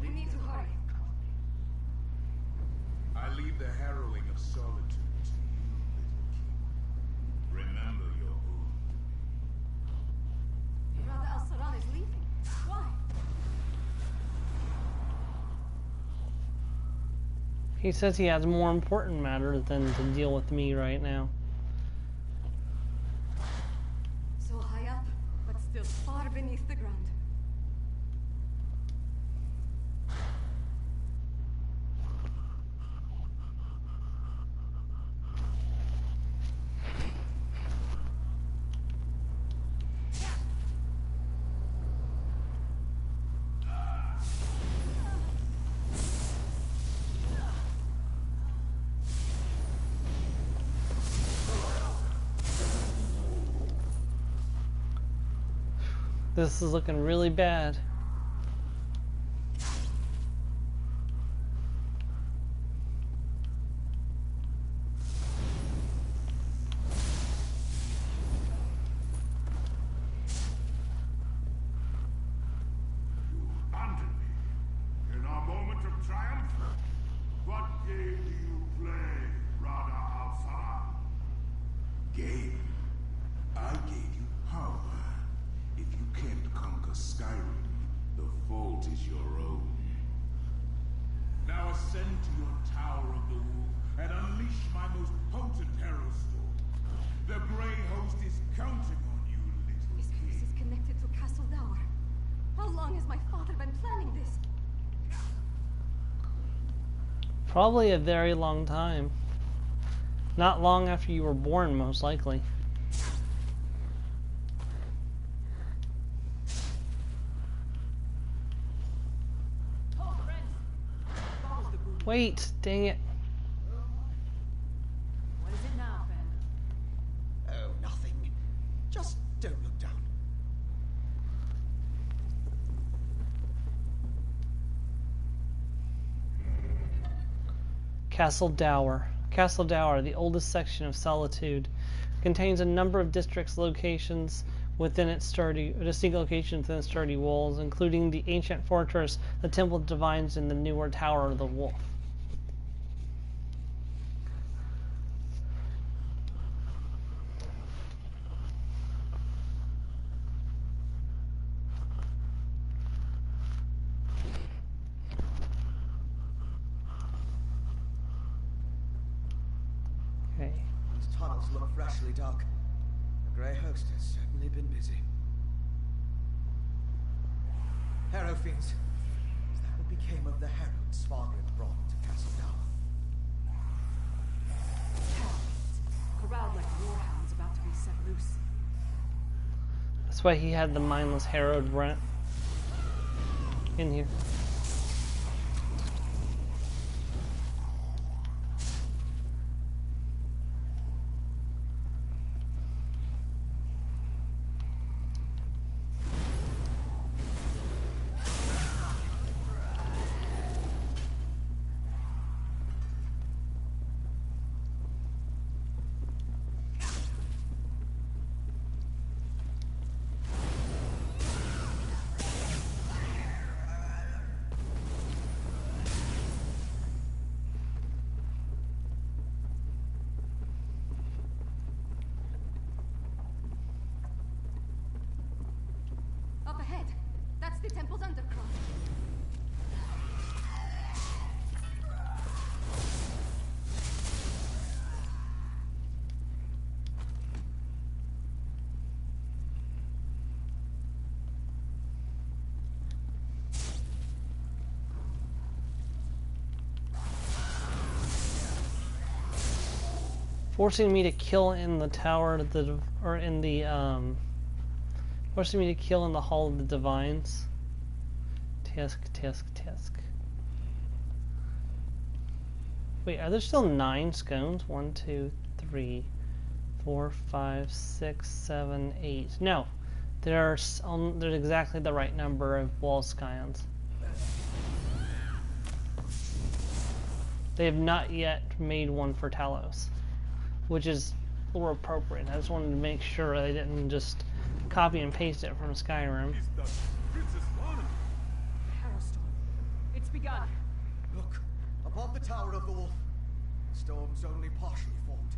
We need to hurry. I leave the harrowing of solitude to you, little Keep. Remember your oath. Rada Al-Saran is leaving. Why? He says he has more important matters than to deal with me right now. So high up, but still far beneath the ground. This is looking really bad. Abandon me in our moment of triumph. What game do you play, Rada Al-Faran? Game? I gave you power. If you can't conquer Skyrim, the fault is your own. Now ascend to your Tower of the Wolf and unleash my most potent hero storm. The Grey Host is counting on you, little This curse king. is connected to Castle Dower. How long has my father been planning this? Probably a very long time. Not long after you were born, most likely. Wait, dang it. What is it now, Ben? Oh, nothing. Just don't look down. Castle Dower. Castle Dower, the oldest section of Solitude, contains a number of districts locations within its distinct locations within its sturdy walls, including the ancient fortress, the Temple of Divines, and the newer Tower of the Wolf. Okay. These tunnels look freshly dug. The Grey Host has certainly been busy. Harrow fiends. Is that what became of the heralds Svargrim brought to Castle Dower? Corralled like warhounds about to be set loose. That's why he had the mindless Herod rent in here. Up ahead. That's the temple's undercroft. Forcing me to kill in the tower, forcing me to kill in the Hall of the Divines. Tisk, tisk, tisk. Wait, are there still 9 scones? 1, 2, 3, 4, 5, 6, 7, 8. No, there's exactly the right number of wall scions. They have not yet made one for Talos, which is more appropriate. I just wanted to make sure they didn't just copy and paste it from Skyrim. Harrowstorm. It's begun. Look, above the Tower of the Wolf. The storm's only partially formed.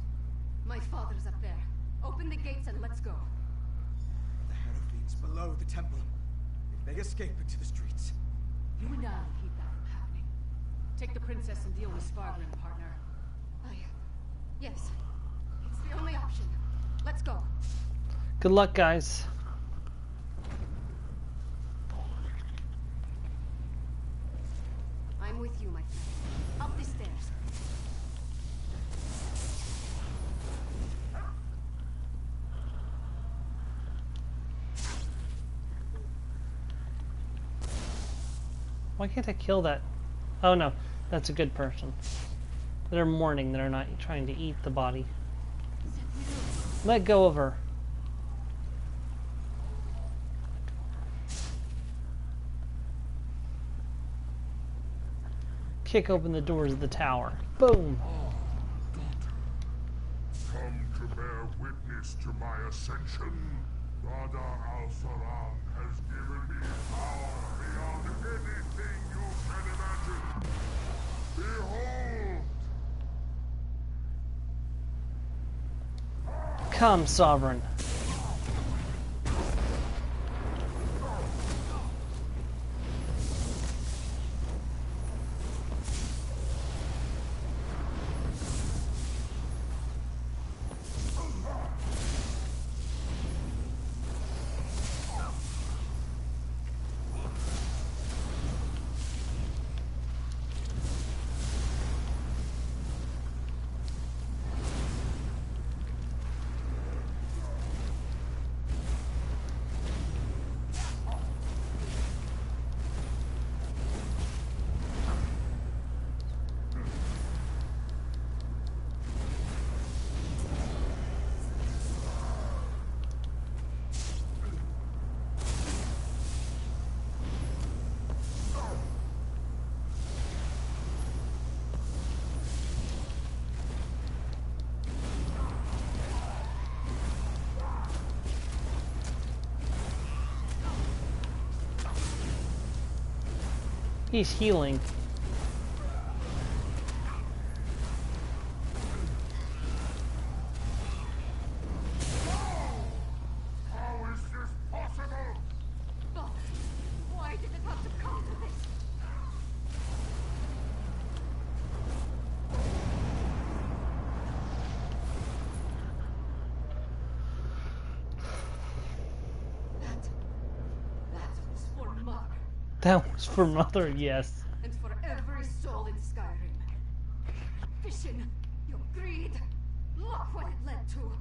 My father's up there. Open the gates and let's go. The Harrow fiends below the temple. If they escape into the streets. You and I will keep that from happening. Take the princess and deal with Svargrim, partner. Yes. It's the only option. Let's go. Good luck, guys. I'm with you, my friend. Up the stairs. Why can't I kill that? Oh no, that's a good person. They're mourning, they're not trying to eat the body. Let go of her. Kick open the doors of the tower. Boom! Come to bear witness to my ascension. Rada Al-Faran has given me power beyond anything you can imagine. Behold! Come, Sovereign. He's healing. How is this possible? Father, why did it have to come to this? That was for Mother. That was for Mother, yes. And for every soul in Skyrim. Your ambition, your greed. Look what it led to.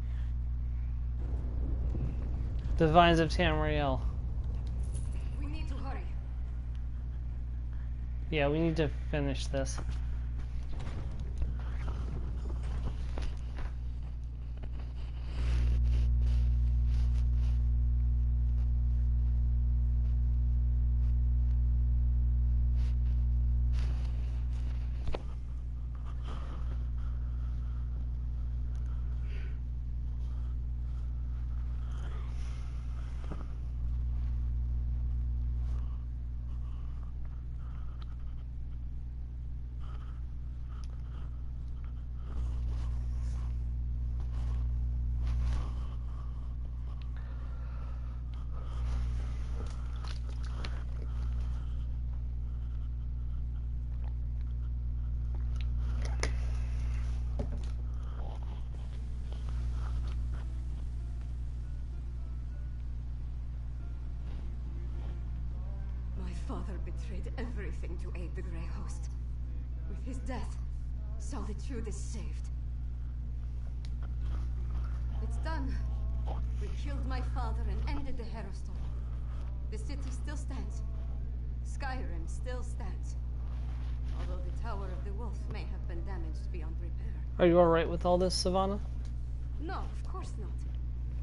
The Vines of Tamriel. We need to hurry. Yeah, we need to finish this. My father betrayed everything to aid the Grey Host. With his death, Solitude is saved. It's done. We killed my father and ended the Herostorm. The city still stands. Skyrim still stands. Although the Tower of the Wolf may have been damaged beyond repair. Are you alright with all this, Savannah? No, of course not.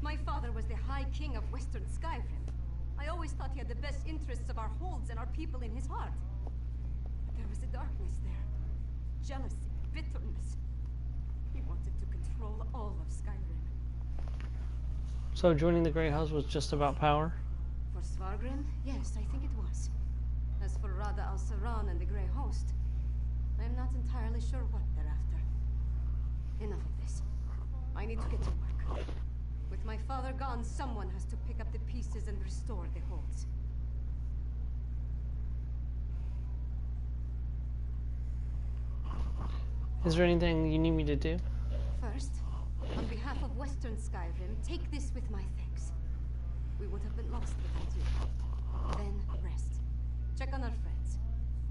My father was the High King of Western Skyrim. I always thought he had the best interests of our holds and our people in his heart. But there was a darkness there. Jealousy, bitterness. He wanted to control all of Skyrim. So joining the Grey House was just about power? For Svargrim, yes, I think it was. As for Rada al-Saran and the Grey Host, I am not entirely sure what they're after. Enough of this. I need to get to work. With my father gone, someone has to pick up the pieces and restore the holds. Is there anything you need me to do? First, on behalf of Western Skyrim, take this with my thanks. We would have been lost without you. Then rest. Check on our friends.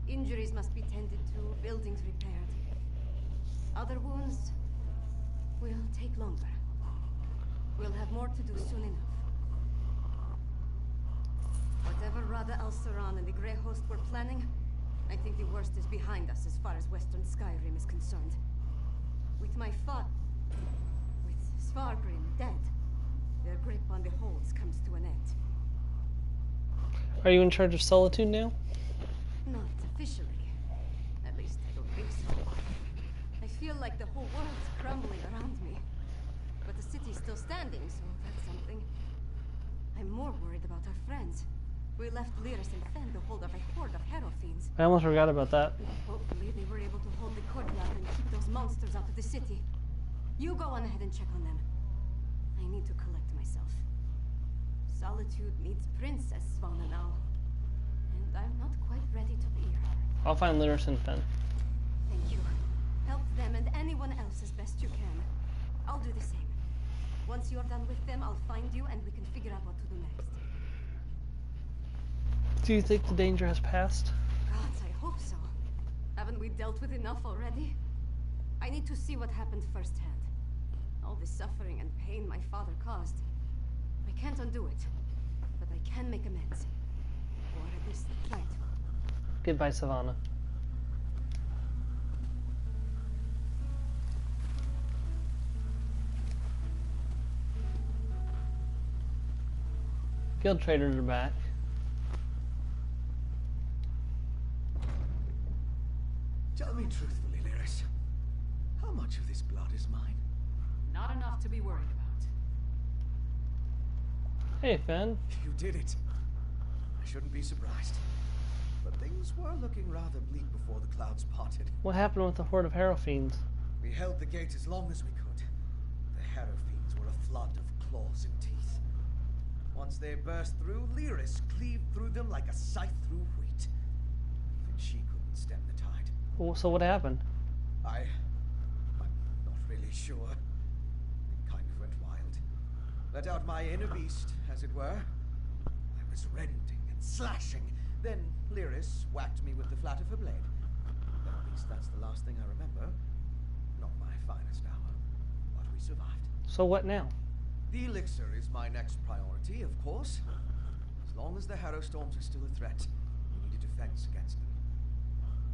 Injuries must be tended to, buildings repaired. Other wounds will take longer. We'll have more to do soon enough. Whatever Rada al-Saran and the Grey Host were planning, I think the worst is behind us as far as Western Skyrim is concerned. With my with Svargrim dead, their grip on the holds comes to an end. Are you in charge of Solitude now? Not officially. At least I don't think so. I feel like the whole world's crumbling around me. But the city's still standing, so that's something. I'm more worried about our friends. We left Lyris and Fen to hold off a horde of Hero fiends. I almost forgot about that. Hopefully they were able to hold the courtyard and keep those monsters out of the city. You go on ahead and check on them. I need to collect myself. Solitude needs Princess Svanna now. And I'm not quite ready to be her. I'll find Lyris and Finn. Thank you. Help them and anyone else as best you can. I'll do the same. Once you're done with them, I'll find you and we can figure out what to do next. Do you think the danger has passed? Gods, I hope so. Haven't we dealt with enough already? I need to see what happened firsthand. All the suffering and pain my father caused. I can't undo it, but I can make amends. Or at least try to. Goodbye, Savannah. Guild traders are back. Tell me truthfully, Lyris. How much of this blood is mine? Not enough to be worried about. Hey, Finn. You did it. I shouldn't be surprised. But things were looking rather bleak before the clouds parted. What happened with the horde of Harrow Fiends? We held the gate as long as we could. The Harrow Fiends were a flood of claws and teeth. Once they burst through, Lyris cleaved through them like a scythe through wheat. Even she couldn't stem the tide. So what happened? I'm not really sure. It kind of went wild. Let out my inner beast, as it were. I was rending and slashing. Then Lyris whacked me with the flat of her blade. At least that's the last thing I remember. Not my finest hour, but we survived. So what now? The elixir is my next priority, of course. As long as the Harrow Storms are still a threat, we need a defense against them.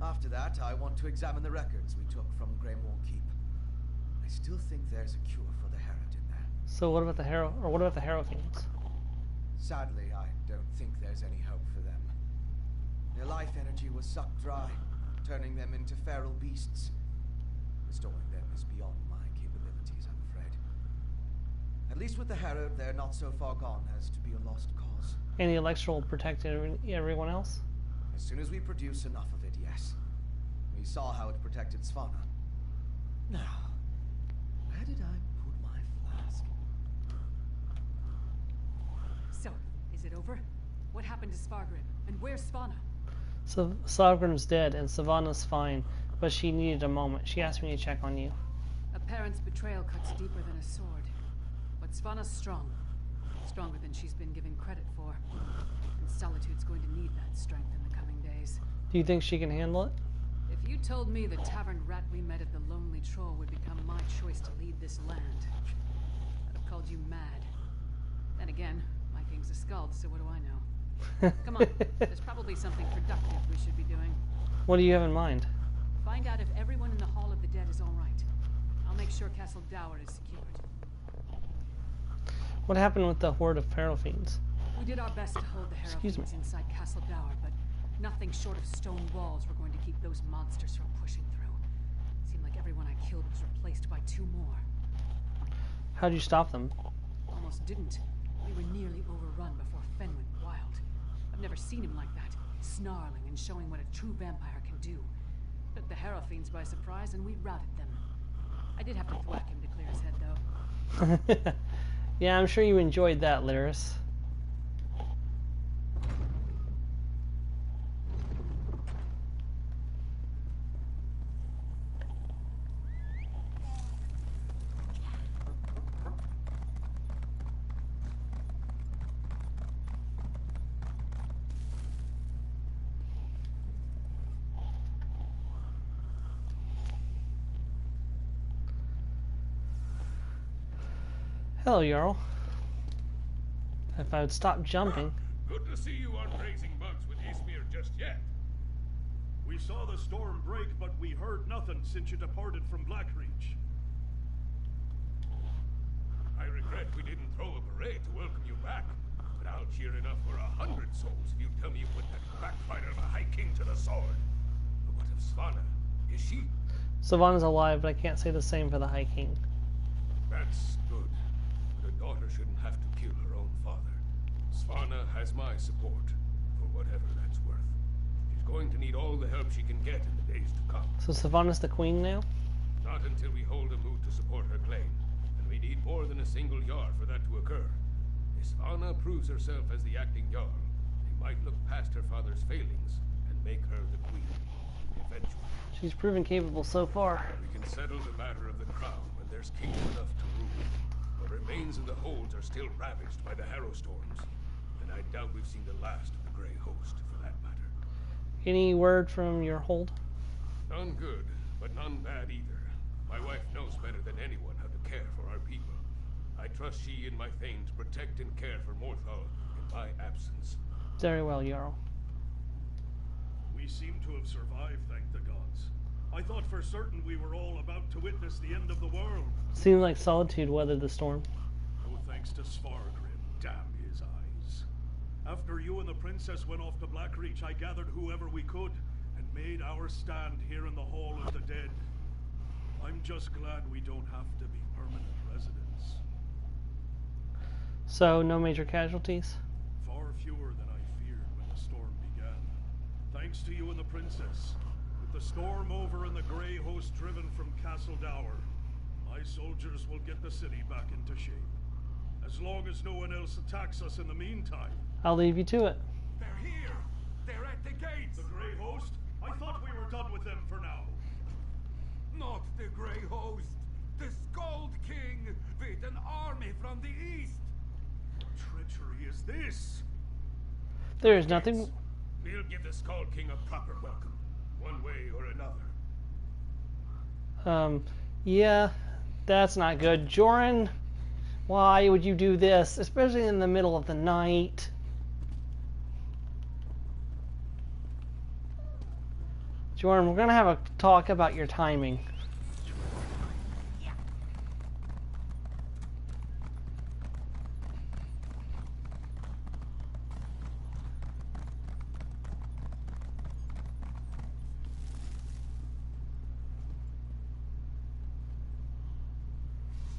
After that, I want to examine the records we took from Greymore Keep. I still think there's a cure for the Herod in there. So what about the Harrow Fiends? Sadly, I don't think there's any hope for them. Their life energy was sucked dry, turning them into feral beasts. Restoring them is beyond my capabilities, I'm afraid. At least with the Herod, they're not so far gone as to be a lost cause. And the elixir will protect everyone else? As soon as we produce enough of it, yes. We saw how it protected Svanna. Now, where did I put my flask? So, is it over? What happened to Svargrim? And where's Svanna? So Savgrim's dead and Savannah's fine, but she needed a moment. She asked me to check on you. A parent's betrayal cuts deeper than a sword. But Svanna's strong. Stronger than she's been given credit for. And Solitude's going to need that strength in the coming days. Do you think she can handle it? If you told me the tavern rat we met at the Lonely Troll would become my choice to lead this land, I'd have called you mad. Then again, my king's a skald, so what do I know? Come on, there's probably something productive we should be doing. What do you have in mind? Find out if everyone in the Hall of the Dead is all right. I'll make sure Castle Dower is secured. What happened with the horde of Harrow Fiends? We did our best to hold the Harrow Fiends inside Castle Dower, but nothing short of stone walls were going to keep those monsters from pushing through. It seemed like everyone I killed was replaced by 2 more. How'd you stop them? Almost didn't. We were nearly overrun before Fen went wild. I've never seen him like that, snarling and showing what a true vampire can do. Took the Harrow Fiends by surprise and we routed them. I did have to thwack him to clear his head, though. Yeah, I'm sure you enjoyed that, Lyris. Hello, Jarl. If I would stop jumping. Good to see you aren't raising bugs with Ysmir just yet. We saw the storm break, but we heard nothing since you departed from Blackreach. I regret we didn't throw a parade to welcome you back, but I'll cheer enough for 100 souls if you tell me you put that backfighter of a High King to the sword. But what of Svanna? Is she? Savannah's alive, but I can't say the same for the High King. That's good. But a daughter shouldn't have to kill her own father. Svanna has my support, for whatever that's worth. She's going to need all the help she can get in the days to come. So Savannah's the queen now? Not until we hold a moot to support her claim, and We need more than a single Jarl for that to occur. If Svanna proves herself as the acting Jarl, they might look past her father's failings and make her the queen, eventually. She's proven capable so far. We can settle the matter of the crown when there's kingdom enough to rule. What remains of the holds are still ravaged by the harrow storms, and I doubt we've seen the last of the Grey Host, for that matter. Any word from your hold? None good, but none bad either. My wife knows better than anyone how to care for our people. I trust she and my thane to protect and care for Morthal in my absence. Very well, Jarl. We seem to have survived, thank the gods. I thought for certain we were all about to witness the end of the world. Seems like Solitude weathered the storm. No thanks to Svargrim, damn his eyes. After you and the princess went off to Blackreach, I gathered whoever we could and made our stand here in the Hall of the Dead. I'm just glad we don't have to be permanent residents. So, no major casualties? Far fewer than I feared when the storm began. Thanks to you and the princess. With the storm over and the Grey Host driven from Castle Dower, my soldiers will get the city back into shape. As long as no one else attacks us in the meantime. I'll leave you to it. They're here! They're at the gates! The Grey Host? I thought we were done with them for now. Not the Grey Host! The Skald King with an army from the east! What treachery is this? There is nothing... We'll give the Skald King a proper welcome, one way or another. Yeah, that's not good. Joran, why would you do this, especially in the middle of the night? Joran, we're gonna have a talk about your timing.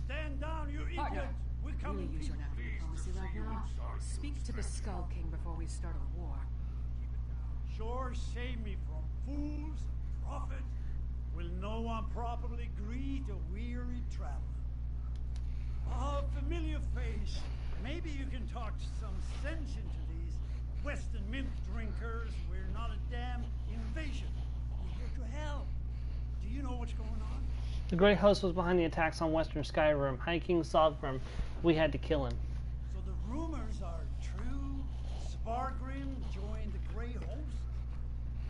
Stand down, you idiot! We're Really coming. use your natural diplomacy right now. Speak to the Skull King before we start a war. Sure, save me from fools and prophets. Will no one properly greet a weary traveler? A familiar face. Maybe you can talk some sense into these Western mint drinkers. We're not a damn invasion. We're here to help. Do you know what's going on? The Grey Host was behind the attacks on Western Skyrim. High King Sogrim, we had to kill him. So the rumors are true. Svargrim joined the Grey Host.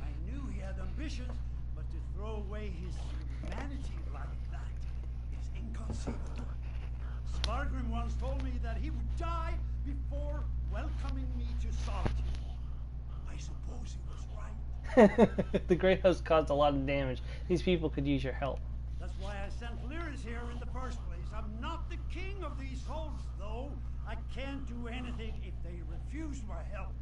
I knew he had ambitions, but to throw away his humanity like that is inconceivable. Svargrim once told me that he would die before welcoming me to solitude. I suppose he was right. The Grey Host caused a lot of damage. These people could use your help. That's why I sent Lyris here in the first place. I'm not the king of these holds, though. I can't do anything if they refuse my help.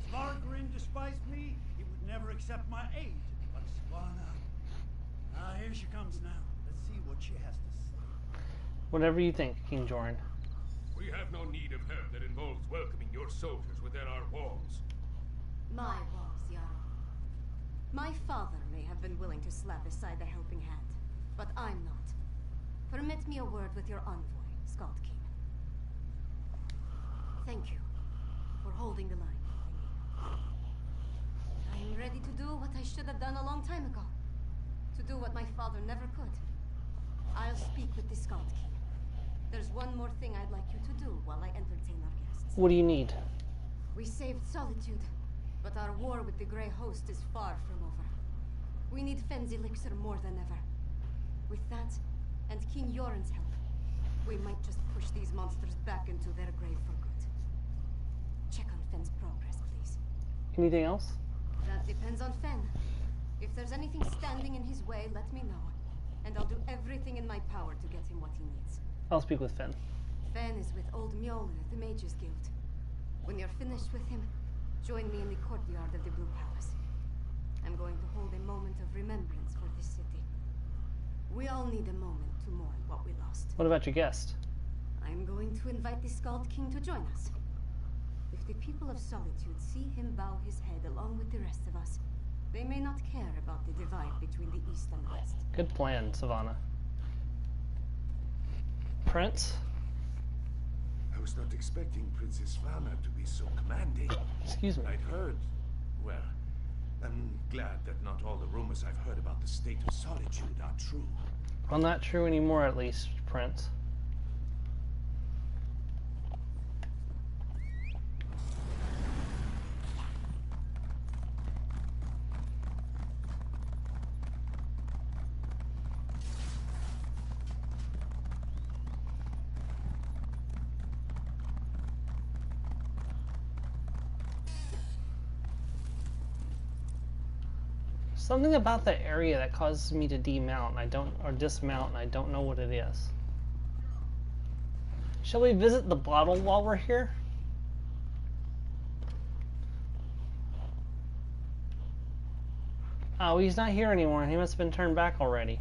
Svargrim despised me. He would never accept my aid. But Svanna... here she comes now. Let's see what she has to say. Whatever you think, King Joran. We have no need of help that involves welcoming your soldiers within our walls. My walls, Jarl. My father may have been willing to slap aside the helping hand, but I'm not. Permit me a word with your envoy, Skald King. Thank you for holding the line. I am ready to do what I should have done a long time ago. To do what my father never could. I'll speak with the Skald King. There's one more thing I'd like you to do while I entertain our guests. What do you need? We saved Solitude, but our war with the Grey Host is far from over. We need Fenn's elixir more than ever. With that, and King Joran's help, we might just push these monsters back into their grave for good. Check on Fenn's progress, please. Anything else? That depends on Fenn. If there's anything standing in his way, let me know. And I'll do everything in my power to get him what he needs. I'll speak with Fenn. Fenn is with Old Mjolnir, the Mages Guild. When you're finished with him, join me in the courtyard of the Blue Palace. I'm going to hold a moment of remembrance for this city. We all need a moment to mourn what we lost. What about your guest? I'm going to invite the Skald King to join us. If the people of Solitude see him bow his head along with the rest of us, they may not care about the divide between the East and West. Good plan, Savannah. Prince? I was not expecting Princess Svana to be so commanding. Excuse me. I'd heard... Well, I'm glad that not all the rumors I've heard about the state of solitude are true. Well, not true anymore, at least, Prince. Something about that area that causes me to demount or dismount, and I don't know what it is. Shall we visit the bottle while we're here? Oh, he's not here anymore. He must have been turned back already.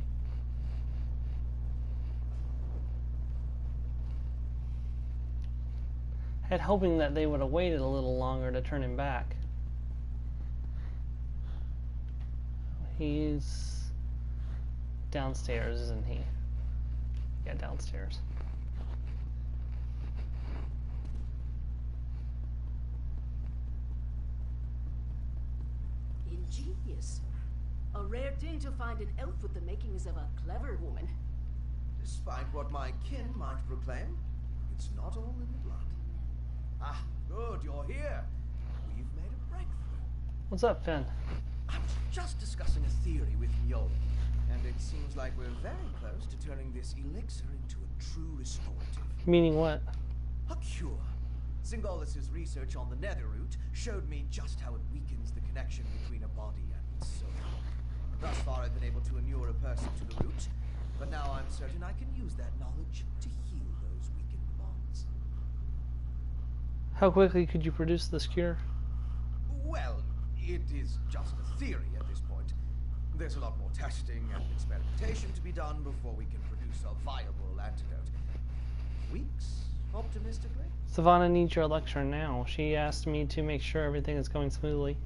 Had hoping that they would have waited a little longer to turn him back. He's downstairs, isn't he? Yeah, downstairs. Ingenious. A rare thing to find an elf with the makings of a clever woman. Despite what my kin might proclaim, it's not all in the blood. Ah, good, you're here. We've made a breakthrough. What's up, Finn? I was just discussing a theory with Mjolnir, and it seems like we're very close to turning this elixir into a true restorative. Meaning what? A cure. Singolis's research on the nether root showed me just how it weakens the connection between a body and soul. Thus far I've been able to inure a person to the root, but now I'm certain I can use that knowledge to heal those weakened bonds. How quickly could you produce this cure? Well, it is just a theory at this point. There's a lot more testing and experimentation to be done before we can produce a viable antidote. Weeks, optimistically? Savannah needs your lecture now. She asked me to make sure everything is going smoothly.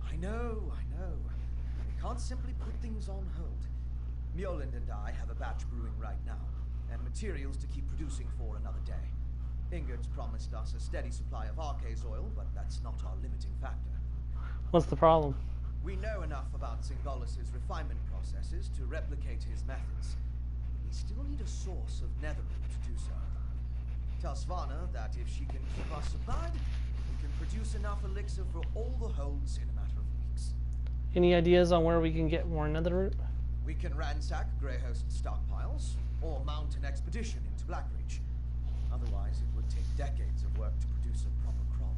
I know. We can't simply put things on hold. Mjolnir and I have a batch brewing right now, and materials to keep producing for another day. Ingrid's promised us a steady supply of Arcase oil, but that's not our limiting factor. What's the problem? We know enough about Singolis's refinement processes to replicate his methods. We still need a source of netherite to do so. Tell Svana that if she can keep us supplied, we can produce enough elixir for all the holds in a matter of weeks. Any ideas on where we can get more netherroot? We can ransack Greyhost stockpiles, or mount an expedition into Blackreach. Otherwise, it would take decades of work to produce a proper crop.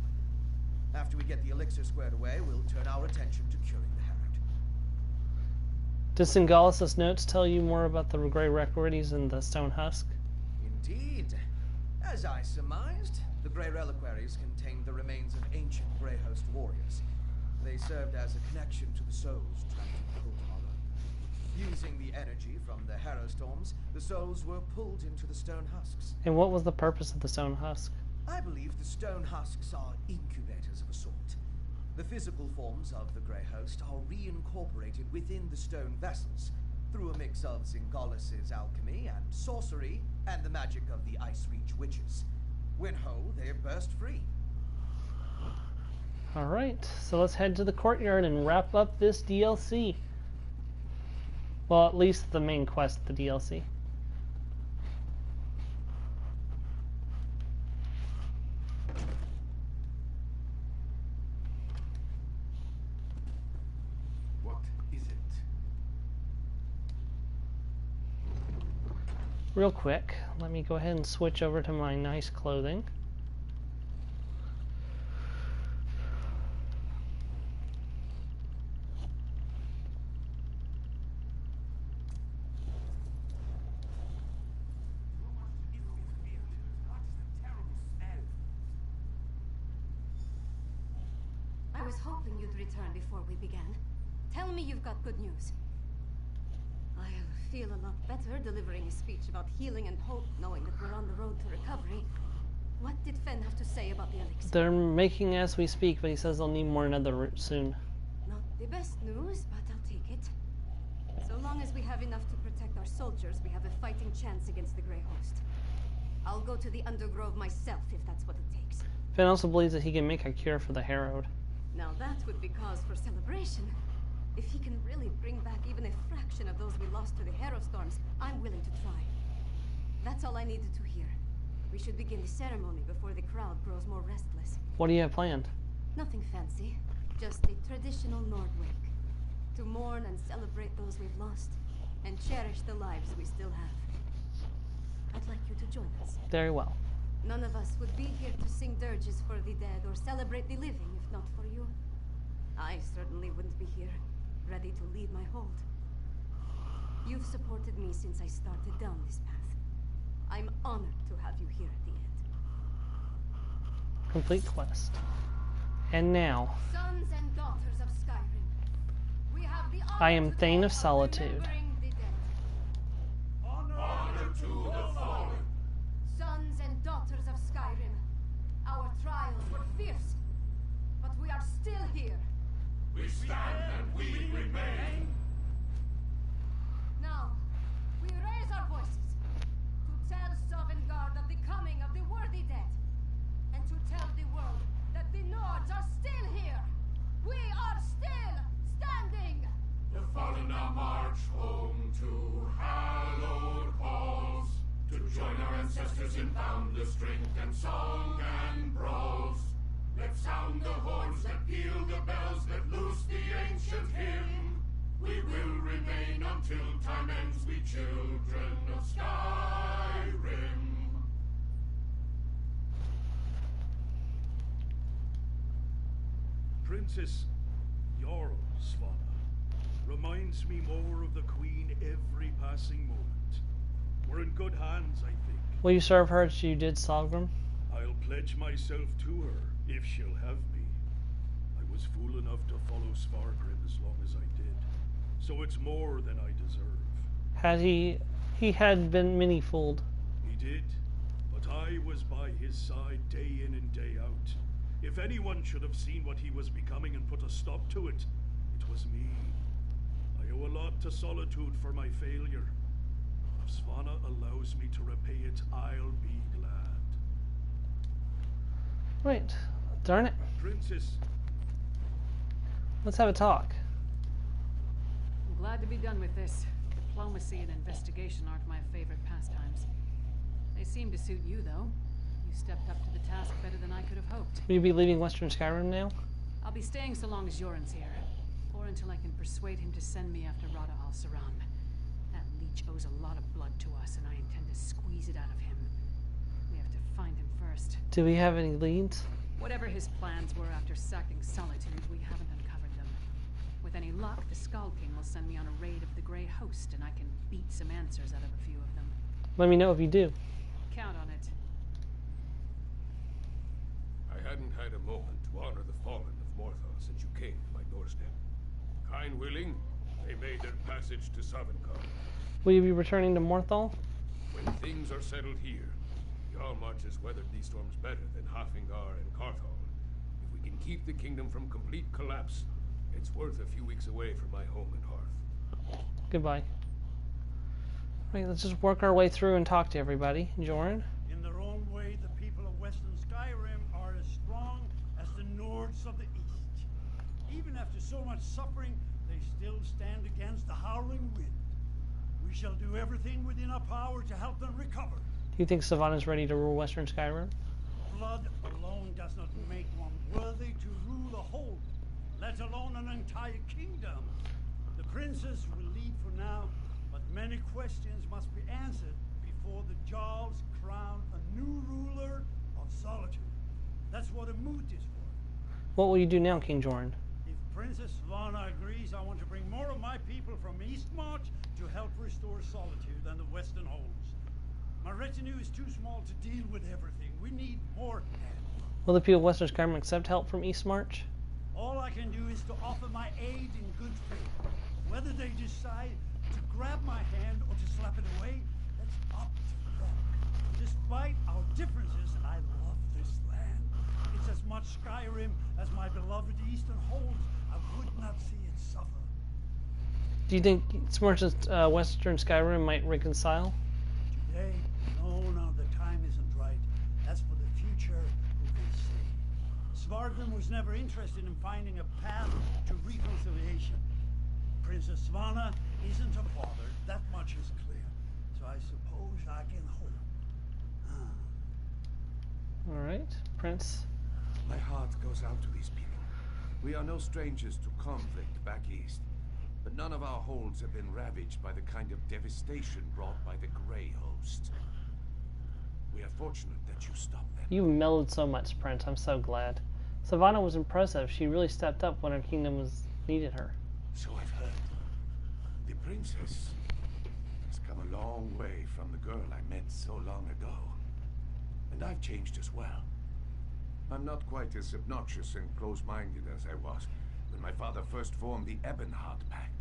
After we get the elixir squared away, we'll turn our attention to curing the Herod. Does Singolis' notes tell you more about the Grey Reliquaries and the Stone Husk? Indeed. As I surmised, the Grey Reliquaries contained the remains of ancient Greyhost warriors. They served as a connection to the souls trapped in Cold Hollow. Using the energy from the Harrow Storms, the souls were pulled into the Stone Husks. And what was the purpose of the Stone Husk? I believe the Stone Husks are incubators of a sort. The physical forms of the Grey Host are reincorporated within the stone vessels through a mix of Singolis's alchemy and sorcery and the magic of the Ice Reach witches. When whole, they burst free. Alright, so let's head to the courtyard and wrap up this DLC. Well, at least the main quest, the DLC. What is it? Real quick, let me go ahead and switch over to my nice clothing. I was hoping you'd return before we began. Tell me you've got good news. I'll feel a lot better delivering a speech about healing and hope, knowing that we're on the road to recovery. What did Fen have to say about the elixir? They're making as we speak, but he says they'll need more netherroot soon. Not the best news, but I'll take it. So long as we have enough to protect our soldiers, we have a fighting chance against the Grey Host. I'll go to the Undergrove myself if that's what it takes. Finn also believes that he can make a cure for the Herald. Now that would be cause for celebration. If he can really bring back even a fraction of those we lost to the Harrow Storms, I'm willing to try. That's all I needed to hear. We should begin the ceremony before the crowd grows more restless. What do you have planned? Nothing fancy, just a traditional Nordwake. To mourn and celebrate those we've lost, and cherish the lives we still have. I'd like you to join us. Very well. None of us would be here to sing dirges for the dead or celebrate the living if not for you. I certainly wouldn't be here, ready to leave my hold. You've supported me since I started down this path. I'm honored to have you here at the end. Complete quest. And now, Sons and daughters of Skyrim, we have the honor I am today Thane of Solitude. remembering the dead. Honor to the fallen. Sons and daughters of Skyrim, our trials were fierce, but we are still here. We stand and we remain. Now, we raise our voices to tell Sovngarde of the coming of the worthy dead, and to tell the world that the Nords are still here. We are still standing. The fallen now march home to hallowed halls, to join our ancestors in boundless strength and song and brawls. Let's sound the horns, let peal the bells, let loose the ancient hymn. We will remain until time ends, we children of Skyrim. Princess Jarl Svanna reminds me more of the Queen every passing moment. We're in good hands, I think. Will you serve her as you did Solgrim? I'll pledge myself to her, if she'll have me. I was fool enough to follow Svargrim as long as I did, so it's more than I deserve. He had been many fooled. He did, but I was by his side day in and day out. If anyone should have seen what he was becoming and put a stop to it, it was me. I owe a lot to Solitude for my failure. If Svanna allows me to repay it, I'll be glad. Wait, darn it. Princess, Let's have a talk. I'm glad to be done with this. Diplomacy and investigation aren't my favorite pastimes. They seem to suit you, though. You stepped up to the task better than I could have hoped. Will you be leaving Western Skyrim now? I'll be staying so long as Joran's here. Or until I can persuade him to send me after Rada al-Saran. That leech owes a lot of blood to us, and I intend to squeeze it out of him. We have to find him first. Do we have any leads? Whatever his plans were after sacking Solitude, we haven't uncovered them. With any luck, the Skull King will send me on a raid of the Grey Host, and I can beat some answers out of a few of them. Let me know if you do. Count on it. I hadn't had a moment to honor the fallen of Morthal since you came to my doorstep. Kind willing, they made their passage to Sovngarde. Will you be returning to Morthal? When things are settled here, Jarlmarch has weathered these storms better than Hafingar and Carthal. If we can keep the kingdom from complete collapse, it's worth a few weeks away from my home and hearth. Goodbye. Right, let's just work our way through and talk to everybody. Joran? In their own way, the people of Western Skyrim are as strong as the Nords of the East. Even after so much suffering, they still stand against the howling wind. We shall do everything within our power to help them recover. Do you think Savannah's ready to rule Western Skyrim? Blood alone does not make one worthy to rule a whole, let alone an entire kingdom. The princess will lead for now, but many questions must be answered before the Jarls crown a new ruler of Solitude. That's what a moot is for. What will you do now, King Joran? If Princess Svanna agrees, I want to bring more of my people from Eastmarch to help restore Solitude and the Western Holds. My retinue is too small to deal with everything. We need more hands. Will the people of Western Skyrim accept help from Eastmarch? All I can do is to offer my aid in good faith. Whether they decide to grab my hand or to slap it away, that's up to them. Despite our differences, I love this land. It's as much Skyrim as my beloved Eastern Holds. I would not see it suffer. Do you think merchants Western Skyrim might reconcile? Today, no, the time isn't right. As for the future, who can say? Svargrim was never interested in finding a path to reconciliation. Princess Svana isn't a bother, that much is clear. So I suppose I can hope. Alright, Prince. My heart goes out to these people. We are no strangers to conflict back east, but none of our holds have been ravaged by the kind of devastation brought by the Grey Host. We are fortunate that you stopped them. You mellowed so much, Prince. I'm so glad. Savannah was impressive. She really stepped up when her kingdom needed her. So I've heard. The princess has come a long way from the girl I met so long ago. And I've changed as well. I'm not quite as obnoxious and close-minded as I was when my father first formed the Ebonheart Pact.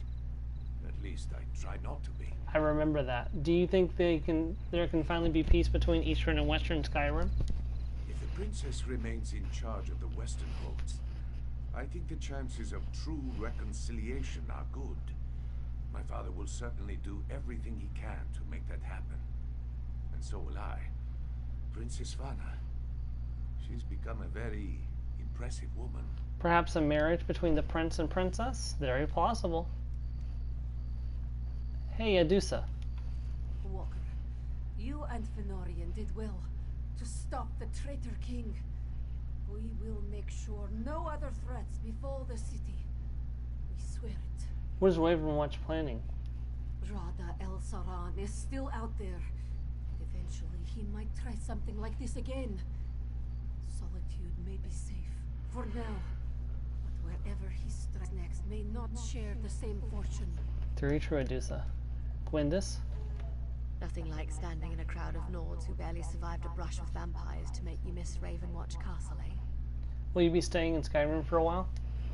At least I try not to be. I remember that. Do you think there can finally be peace between Eastern and Western Skyrim? If the princess remains in charge of the Western holds, I think the chances of true reconciliation are good. My father will certainly do everything he can to make that happen. And so will I. Princess Svana. She's become a very impressive woman. Perhaps a marriage between the prince and princess? Very plausible. Hey, Adusa. Walker, you and Fenorian did well to stop the traitor king. We will make sure no other threats befall the city. We swear it. What is Ravenwatch planning? Rada El Saran is still out there. Eventually, he might try something like this again. Solitude may be safe for now, but wherever he strikes next may not share the same fortune. Very true, Adusa. Gwendis? Nothing like standing in a crowd of Nords who barely survived a brush with vampires to make you miss Ravenwatch Castle, eh? Will you be staying in Skyrim for a while?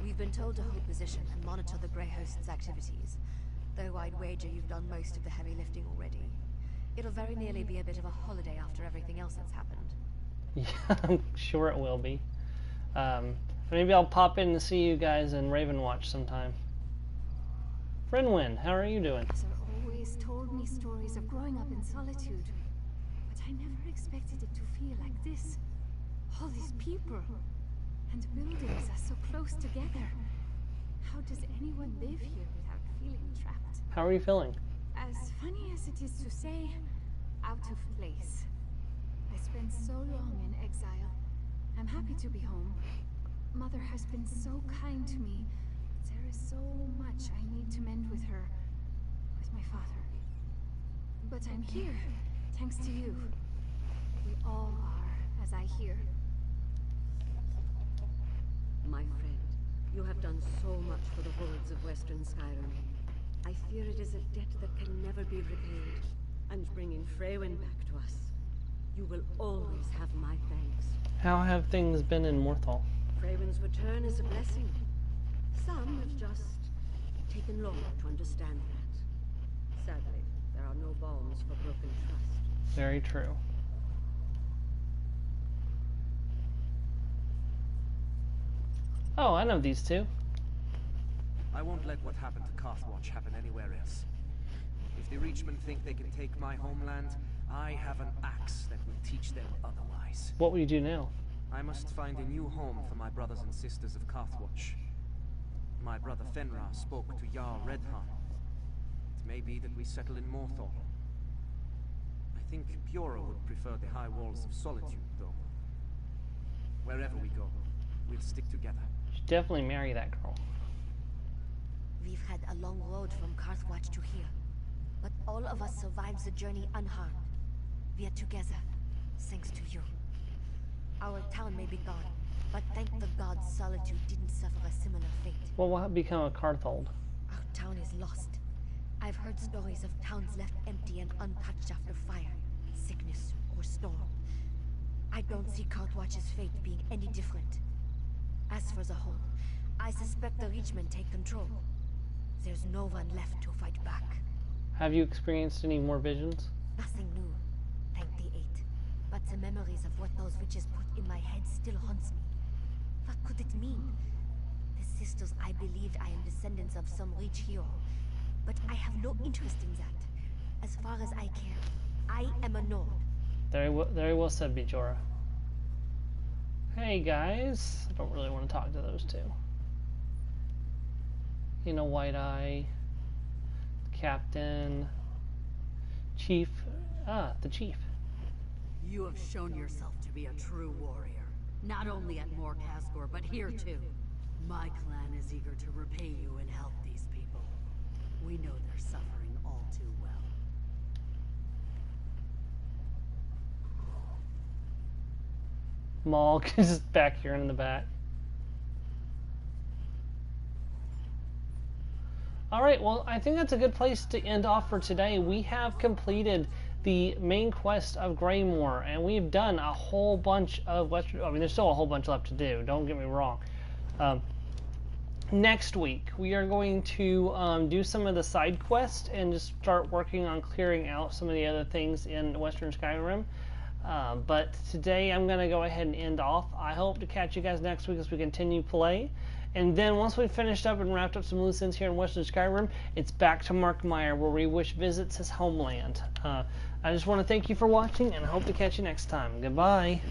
We've been told to hold position and monitor the Grey Host's activities, though I'd wager you've done most of the heavy lifting already. It'll very nearly be a bit of a holiday after everything else that's happened. Yeah, I'm sure it will be. Maybe I'll pop in to see you guys in Ravenwatch sometime. Frinwin, how are you doing? Sir always told me stories of growing up in solitude, but I never expected it to feel like this. All these people and buildings are so close together. How does anyone live here without feeling trapped? How are you feeling? As funny as it is to say, out of place. I spent so long in exile. I'm happy to be home. Mother has been so kind to me. There is so much I need to mend with her, with my father. But I'm here, thanks to you. We all are, as I hear. My friend, you have done so much for the holds of Western Skyrim. I fear it is a debt that can never be repaid. And bringing Freywin back to us, you will always have my thanks. How have things been in Morthal? Freywin's return is a blessing. Some have just taken longer to understand that. Sadly, there are no balms for broken trust. Very true. Oh, I know these two. I won't let what happened to Carthwatch happen anywhere else. If the Reachmen think they can take my homeland, I have an axe that will teach them otherwise. What will you do now? I must find a new home for my brothers and sisters of Carthwatch. My brother Fenrir spoke to Jarl Redharn. It may be that we settle in Morthal. I think Piora would prefer the high walls of Solitude, though. Wherever we go, we'll stick together. You should definitely marry that girl. We've had a long road from Carthwatch to here, but all of us survived the journey unharmed. We are together, thanks to you. Our town may be gone, but thank the gods Solitude didn't suffer a similar fate. What will become of Carthold? Our town is lost. I've heard stories of towns left empty and untouched after fire, sickness, or storm. I don't see Carthwatch's fate being any different. As for the whole, I suspect the Reachmen take control. There's no one left to fight back. Have you experienced any more visions? Nothing new, thank the Eight. But the memories of what those witches put in my head still haunts me. What could it mean? The sisters I believed I am descendants of some rich hero. But I have no interest in that. As far as I care, I am a Nord. Very well said, Bajora. Hey guys, I don't really want to talk to those two. You know, White Eye, Captain, Chief, the Chief. You have shown yourself to be a true warrior, not only at Mor Casgor, but here too. My clan is eager to repay you and help these people. We know they're suffering all too well. Maul is just back here in the back. Alright, well, I think that's a good place to end off for today. We have completed the main quest of Greymoor, and we've done a whole bunch of Western... I mean, there's still a whole bunch left to do, don't get me wrong. Next week, we are going to do some of the side quests and just start working on clearing out some of the other things in Western Skyrim. But today I'm going to go ahead and end off. I hope to catch you guys next week as we continue play. And then once we've finished up and wrapped up some loose ends here in Western Skyrim, it's back to Markmire, where Reewish visits his homeland. I just want to thank you for watching, and I hope to catch you next time. Goodbye.